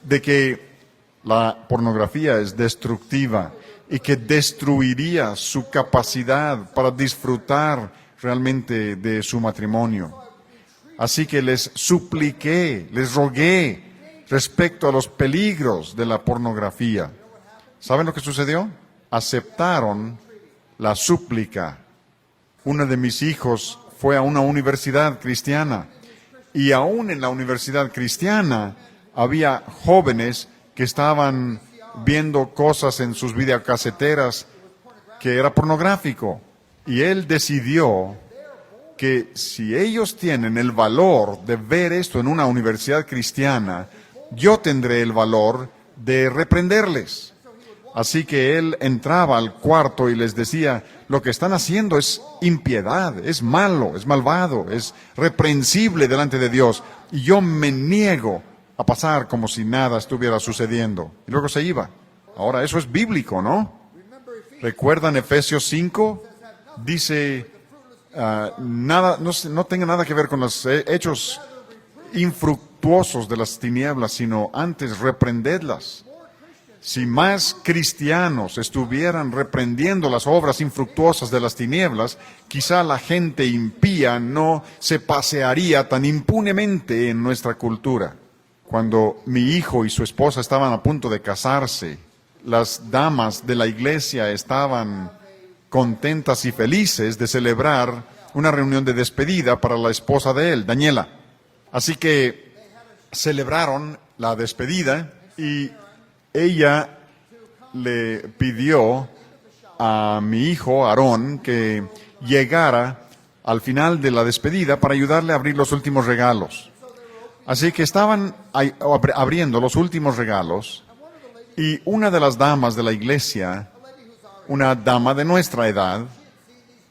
de que la pornografía es destructiva y que destruiría su capacidad para disfrutar realmente de su matrimonio. Así que les supliqué, les rogué respecto a los peligros de la pornografía. ¿Saben lo que sucedió? Aceptaron la súplica. Uno de mis hijos fue a una universidad cristiana y aún en la universidad cristiana había jóvenes que estaban viendo cosas en sus videocaseteras que era pornográfico. Y él decidió que si ellos tienen el valor de ver esto en una universidad cristiana, yo tendré el valor de reprenderles. Así que él entraba al cuarto y les decía, lo que están haciendo es impiedad, es malo, es malvado, es reprensible delante de Dios. Y yo me niego a pasar como si nada estuviera sucediendo. Y luego se iba. Ahora, eso es bíblico, ¿no? ¿Recuerdan Efesios 5? Dice, no tenga nada que ver con los hechos infructuosos de las tinieblas, sino antes reprendedlas. Si más cristianos estuvieran reprendiendo las obras infructuosas de las tinieblas, quizá la gente impía no se pasearía tan impunemente en nuestra cultura. Cuando mi hijo y su esposa estaban a punto de casarse, las damas de la iglesia estaban contentas y felices de celebrar una reunión de despedida para la esposa de él, Daniela. Así que celebraron la despedida y ella le pidió a mi hijo, Aarón, que llegara al final de la despedida para ayudarle a abrir los últimos regalos. Así que estaban abriendo los últimos regalos y una de las damas de la iglesia, una dama de nuestra edad,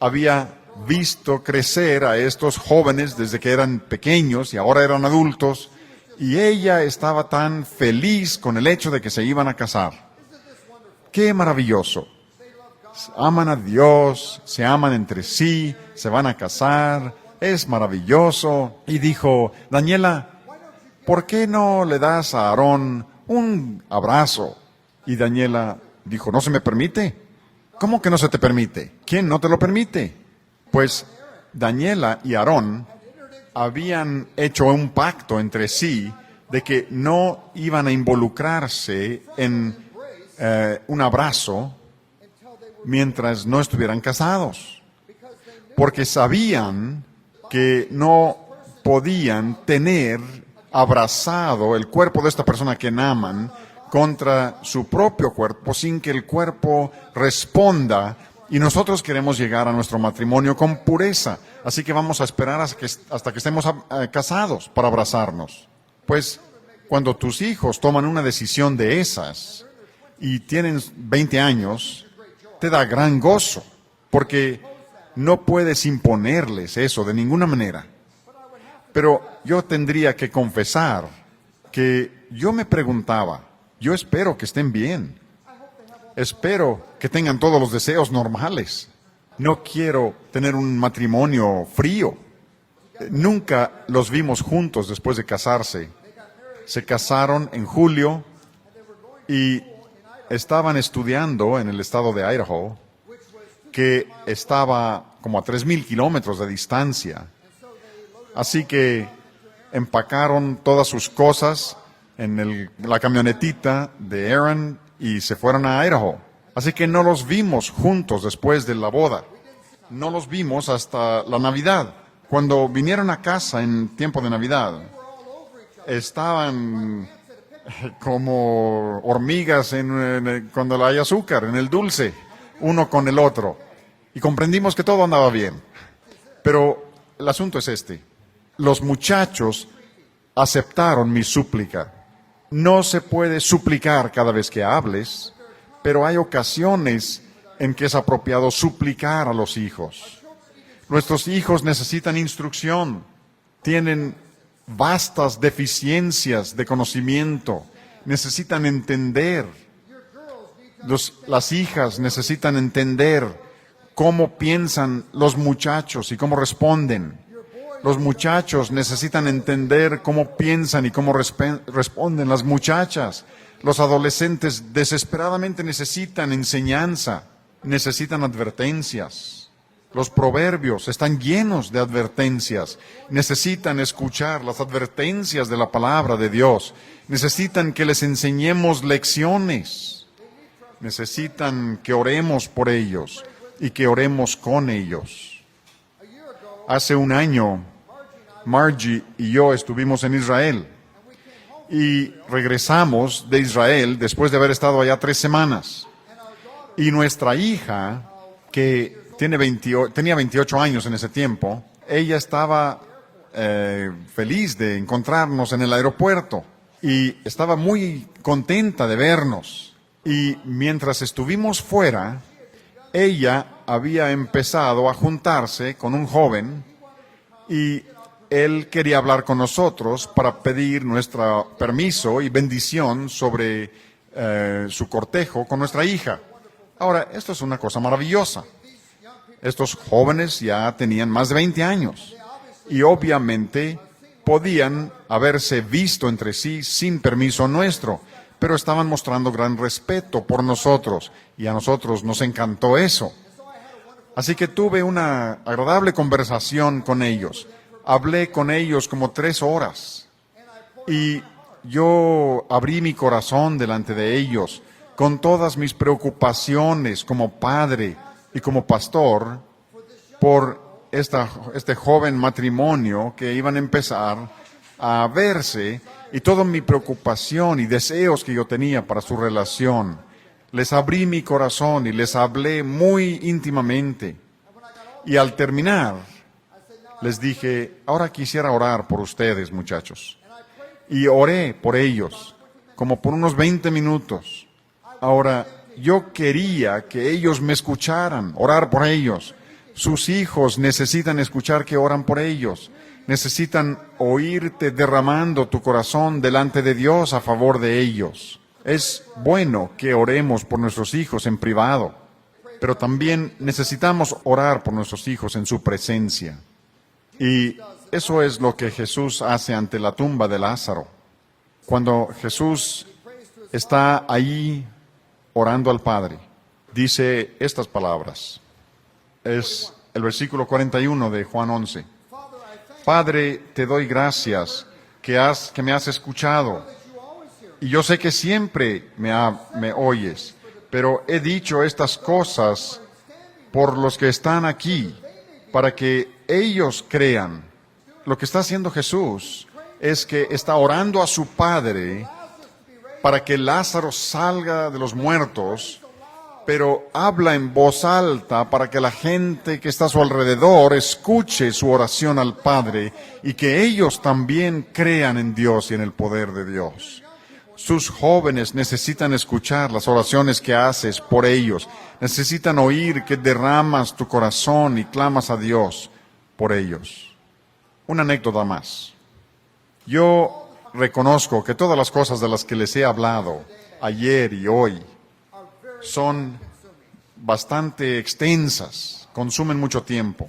había visto crecer a estos jóvenes desde que eran pequeños y ahora eran adultos. Y ella estaba tan feliz con el hecho de que se iban a casar. ¡Qué maravilloso! Aman a Dios, se aman entre sí, se van a casar, es maravilloso. Y dijo, Daniela, ¿por qué no le das a Aarón un abrazo? Y Daniela dijo, ¿no se me permite? ¿Cómo que no se te permite? ¿Quién no te lo permite? Pues Daniela y Aarón habían hecho un pacto entre sí de que no iban a involucrarse en un abrazo mientras no estuvieran casados, porque sabían que no podían tener abrazado el cuerpo de esta persona que aman contra su propio cuerpo sin que el cuerpo responda. Y nosotros queremos llegar a nuestro matrimonio con pureza. Así que vamos a esperar hasta que estemos casados para abrazarnos. Pues cuando tus hijos toman una decisión de esas y tienen 20 años, te da gran gozo. Porque no puedes imponerles eso de ninguna manera. Pero yo tendría que confesar que yo me preguntaba, yo espero que estén bien. Espero que tengan todos los deseos normales. No quiero tener un matrimonio frío. Nunca los vimos juntos después de casarse. Se casaron en julio y estaban estudiando en el estado de Idaho, que estaba como a 3,000 kilómetros de distancia. Así que empacaron todas sus cosas en la camionetita de Aaron y se fueron a Idaho. Así que no los vimos juntos después de la boda. No los vimos hasta la Navidad. Cuando vinieron a casa en tiempo de Navidad, estaban como hormigas cuando hay azúcar, en el dulce, uno con el otro. Y comprendimos que todo andaba bien. Pero el asunto es este. Los muchachos aceptaron mi súplica. No se puede suplicar cada vez que hables, pero hay ocasiones en que es apropiado suplicar a los hijos. Nuestros hijos necesitan instrucción, tienen vastas deficiencias de conocimiento, necesitan entender. Las hijas necesitan entender cómo piensan los muchachos y cómo responden. Los muchachos necesitan entender cómo piensan y cómo responden las muchachas. Los adolescentes desesperadamente necesitan enseñanza, necesitan advertencias. Los proverbios están llenos de advertencias. Necesitan escuchar las advertencias de la palabra de Dios. Necesitan que les enseñemos lecciones. Necesitan que oremos por ellos y que oremos con ellos. Hace un año, Margie y yo estuvimos en Israel y regresamos de Israel después de haber estado allá 3 semanas. Y nuestra hija, que tenía 28 años en ese tiempo, ella estaba feliz de encontrarnos en el aeropuerto y estaba muy contenta de vernos. Y mientras estuvimos fuera, ella había empezado a juntarse con un joven y él quería hablar con nosotros para pedir nuestro permiso y bendición sobre su cortejo con nuestra hija. Ahora, esto es una cosa maravillosa. Estos jóvenes ya tenían más de 20 años y obviamente podían haberse visto entre sí sin permiso nuestro, pero estaban mostrando gran respeto por nosotros y a nosotros nos encantó eso. Así que tuve una agradable conversación con ellos. Hablé con ellos como 3 horas y yo abrí mi corazón delante de ellos con todas mis preocupaciones como padre y como pastor por este joven matrimonio que iban a empezar a verse y toda mi preocupación y deseos que yo tenía para su relación. Les abrí mi corazón y les hablé muy íntimamente. Y al terminar, les dije, ahora quisiera orar por ustedes, muchachos. Y oré por ellos, como por unos 20 minutos. Ahora, yo quería que ellos me escucharan, orar por ellos. Sus hijos necesitan escuchar que oran por ellos. Necesitan oírte derramando tu corazón delante de Dios a favor de ellos. Es bueno que oremos por nuestros hijos en privado, pero también necesitamos orar por nuestros hijos en su presencia. Y eso es lo que Jesús hace ante la tumba de Lázaro. Cuando Jesús está ahí orando al Padre, dice estas palabras. Es el versículo 41 de Juan 11. Padre, te doy gracias que me has escuchado. Y yo sé que siempre me oyes, pero he dicho estas cosas por los que están aquí, para que ellos crean. Lo que está haciendo Jesús es que está orando a su Padre para que Lázaro salga de los muertos, pero habla en voz alta para que la gente que está a su alrededor escuche su oración al Padre y que ellos también crean en Dios y en el poder de Dios. Sus jóvenes necesitan escuchar las oraciones que haces por ellos. Necesitan oír que derramas tu corazón y clamas a Dios por ellos. Una anécdota más. Yo reconozco que todas las cosas de las que les he hablado ayer y hoy son bastante extensas, consumen mucho tiempo.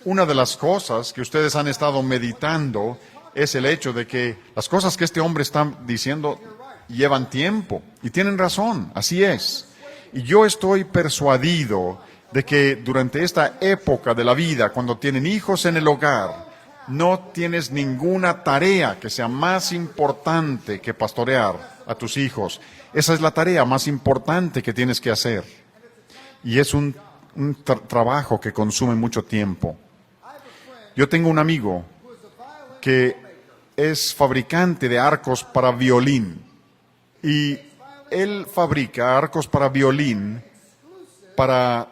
Una de las cosas que ustedes han estado meditando es el hecho de que las cosas que este hombre está diciendo llevan tiempo, y tienen razón, así es. Y yo estoy persuadido de que durante esta época de la vida, cuando tienen hijos en el hogar, no tienes ninguna tarea que sea más importante que pastorear a tus hijos. Esa es la tarea más importante que tienes que hacer. Y es un trabajo que consume mucho tiempo. Yo tengo un amigo que es fabricante de arcos para violín. Y él fabrica arcos para violín para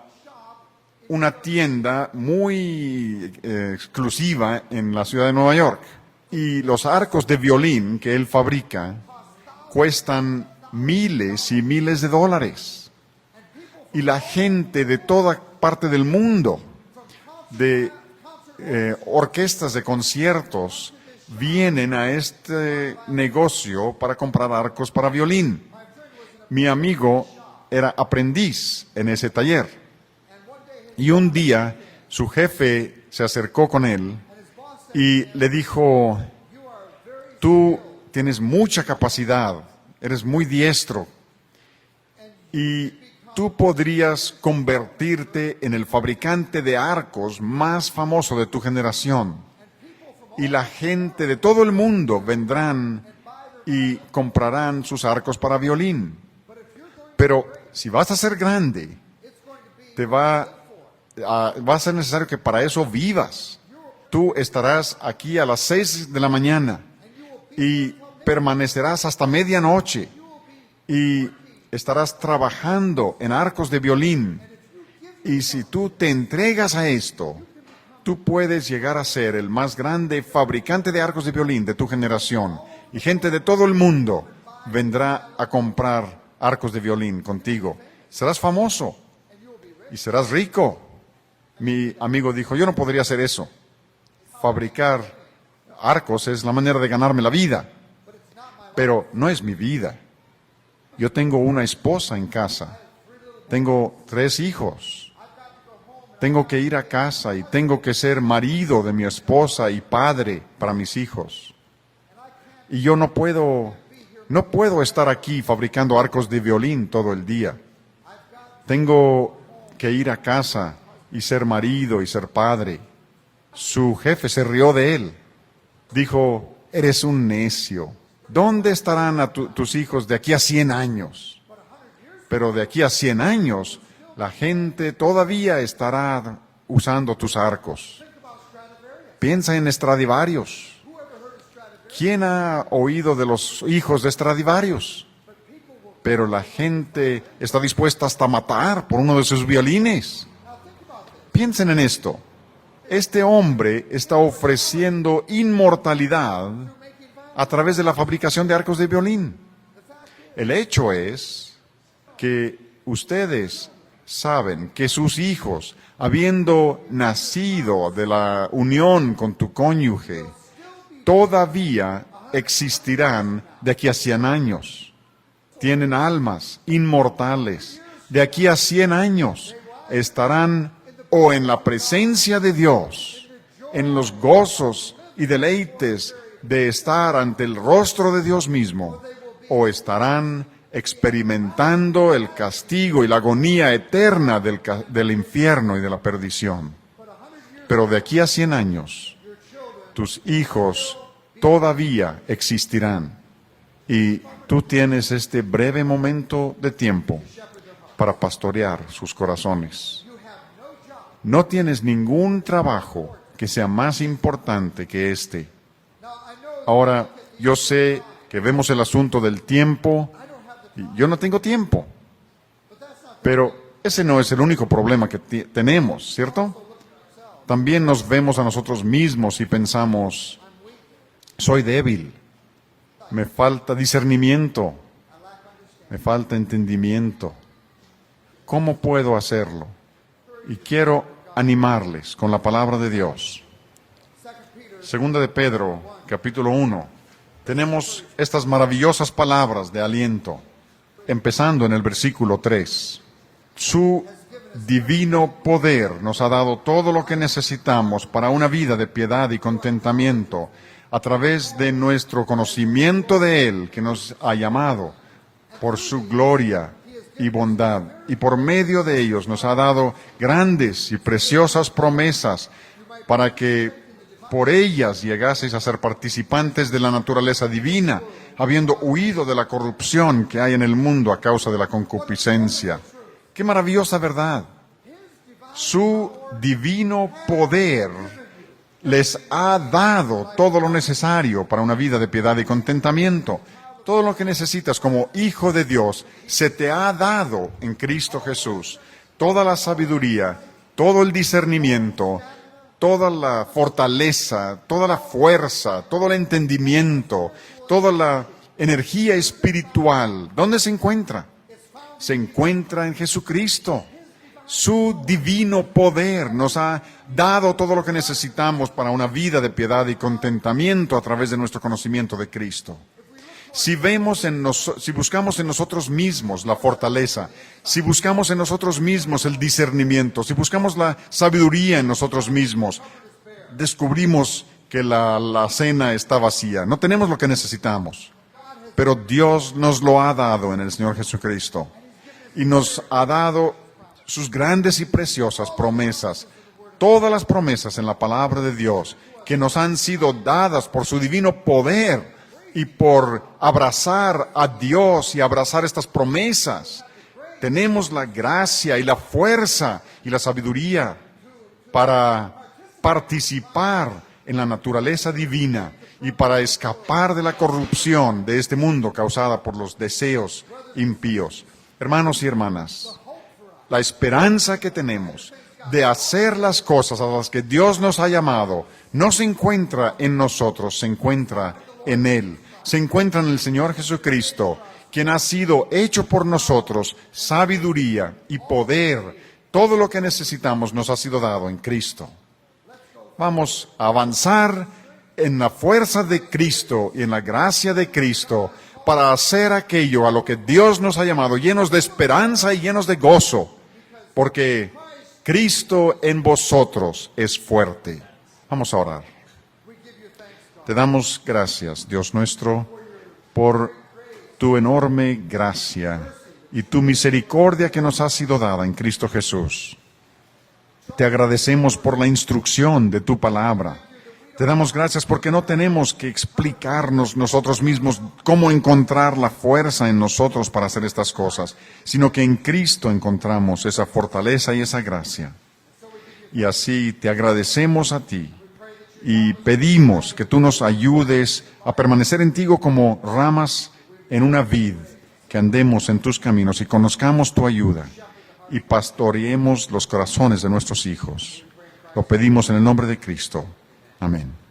una tienda muy exclusiva en la ciudad de Nueva York. Y los arcos de violín que él fabrica cuestan miles y miles de dólares. Y la gente de toda parte del mundo, de orquestas de conciertos, vienen a este negocio para comprar arcos para violín. Mi amigo era aprendiz en ese taller. Y un día su jefe se acercó con él y le dijo: tú tienes mucha capacidad, eres muy diestro, y tú podrías convertirte en el fabricante de arcos más famoso de tu generación. Y la gente de todo el mundo vendrán y comprarán sus arcos para violín. Pero si vas a ser grande, va a ser necesario que para eso vivas. Tú estarás aquí a las 6 de la mañana y permanecerás hasta medianoche y estarás trabajando en arcos de violín. Y si tú te entregas a esto, tú puedes llegar a ser el más grande fabricante de arcos de violín de tu generación. Y gente de todo el mundo vendrá a comprar arcos de violín contigo. Serás famoso y serás rico. Mi amigo dijo: yo no podría hacer eso. Fabricar arcos es la manera de ganarme la vida. Pero no es mi vida. Yo tengo una esposa en casa. Tengo 3 hijos. Tengo que ir a casa y tengo que ser marido de mi esposa y padre para mis hijos. Y yo no puedo estar aquí fabricando arcos de violín todo el día. Tengo que ir a casa y ser marido y ser padre. Su jefe se rió de él. Dijo: eres un necio. ¿Dónde estarán tus hijos de aquí a 100 años? Pero de aquí a 100 años, la gente todavía estará usando tus arcos. Piensa en Stradivarius. ¿Quién ha oído de los hijos de Stradivarius? Pero la gente está dispuesta hasta a matar por uno de sus violines. Piensen en esto. Este hombre está ofreciendo inmortalidad a través de la fabricación de arcos de violín. El hecho es que ustedes saben que sus hijos, habiendo nacido de la unión con tu cónyuge, todavía existirán de aquí a 100 años. Tienen almas inmortales. De aquí a 100 años estarán o en la presencia de Dios, en los gozos y deleites de estar ante el rostro de Dios mismo, o estarán experimentando el castigo y la agonía eterna del infierno y de la perdición. Pero de aquí a 100 años, tus hijos todavía existirán. Y tú tienes este breve momento de tiempo para pastorear sus corazones. No tienes ningún trabajo que sea más importante que este. Ahora, yo sé que vemos el asunto del tiempo, y yo no tengo tiempo. Pero ese no es el único problema que tenemos, ¿cierto? También nos vemos a nosotros mismos y pensamos: soy débil, me falta discernimiento, me falta entendimiento. ¿Cómo puedo hacerlo? Y quiero animarles con la palabra de Dios. Segunda de Pedro, capítulo 1. Tenemos estas maravillosas palabras de aliento. empezando en el versículo 3. Su divino poder nos ha dado todo lo que necesitamos para una vida de piedad y contentamiento a través de nuestro conocimiento de Él, que nos ha llamado por su gloria y bondad. Y por medio de ellos nos ha dado grandes y preciosas promesas para que por ellas llegaseis a ser participantes de la naturaleza divina, habiendo huido de la corrupción que hay en el mundo a causa de la concupiscencia. ¡Qué maravillosa verdad! Su divino poder les ha dado todo lo necesario para una vida de piedad y contentamiento. Todo lo que necesitas como hijo de Dios se te ha dado en Cristo Jesús. Toda la sabiduría, todo el discernimiento, toda la fortaleza, toda la fuerza, todo el entendimiento, toda la energía espiritual. ¿Dónde se encuentra? Se encuentra en Jesucristo. Su divino poder nos ha dado todo lo que necesitamos para una vida de piedad y contentamiento a través de nuestro conocimiento de Cristo. Si buscamos en nosotros mismos la fortaleza, si buscamos en nosotros mismos el discernimiento, si buscamos la sabiduría en nosotros mismos, descubrimos que la cena está vacía. No tenemos lo que necesitamos, pero Dios nos lo ha dado en el Señor Jesucristo y nos ha dado sus grandes y preciosas promesas, todas las promesas en la palabra de Dios que nos han sido dadas por su divino poder y por abrazar a Dios y abrazar estas promesas. Tenemos la gracia y la fuerza y la sabiduría para participar en la naturaleza divina y para escapar de la corrupción de este mundo causada por los deseos impíos. Hermanos y hermanas, la esperanza que tenemos de hacer las cosas a las que Dios nos ha llamado no se encuentra en nosotros, se encuentra en Él. Se encuentra en el Señor Jesucristo, quien ha sido hecho por nosotros sabiduría y poder. Todo lo que necesitamos nos ha sido dado en Cristo. Vamos a avanzar en la fuerza de Cristo y en la gracia de Cristo para hacer aquello a lo que Dios nos ha llamado, llenos de esperanza y llenos de gozo, porque Cristo en vosotros es fuerte. Vamos a orar. Te damos gracias, Dios nuestro, por tu enorme gracia y tu misericordia que nos ha sido dada en Cristo Jesús. Te agradecemos por la instrucción de tu palabra. Te damos gracias porque no tenemos que explicarnos nosotros mismos cómo encontrar la fuerza en nosotros para hacer estas cosas, sino que en Cristo encontramos esa fortaleza y esa gracia. Y así te agradecemos a ti. Y pedimos que tú nos ayudes a permanecer en ti como ramas en una vid, que andemos en tus caminos y conozcamos tu ayuda y pastoreemos los corazones de nuestros hijos. Lo pedimos en el nombre de Cristo. Amén.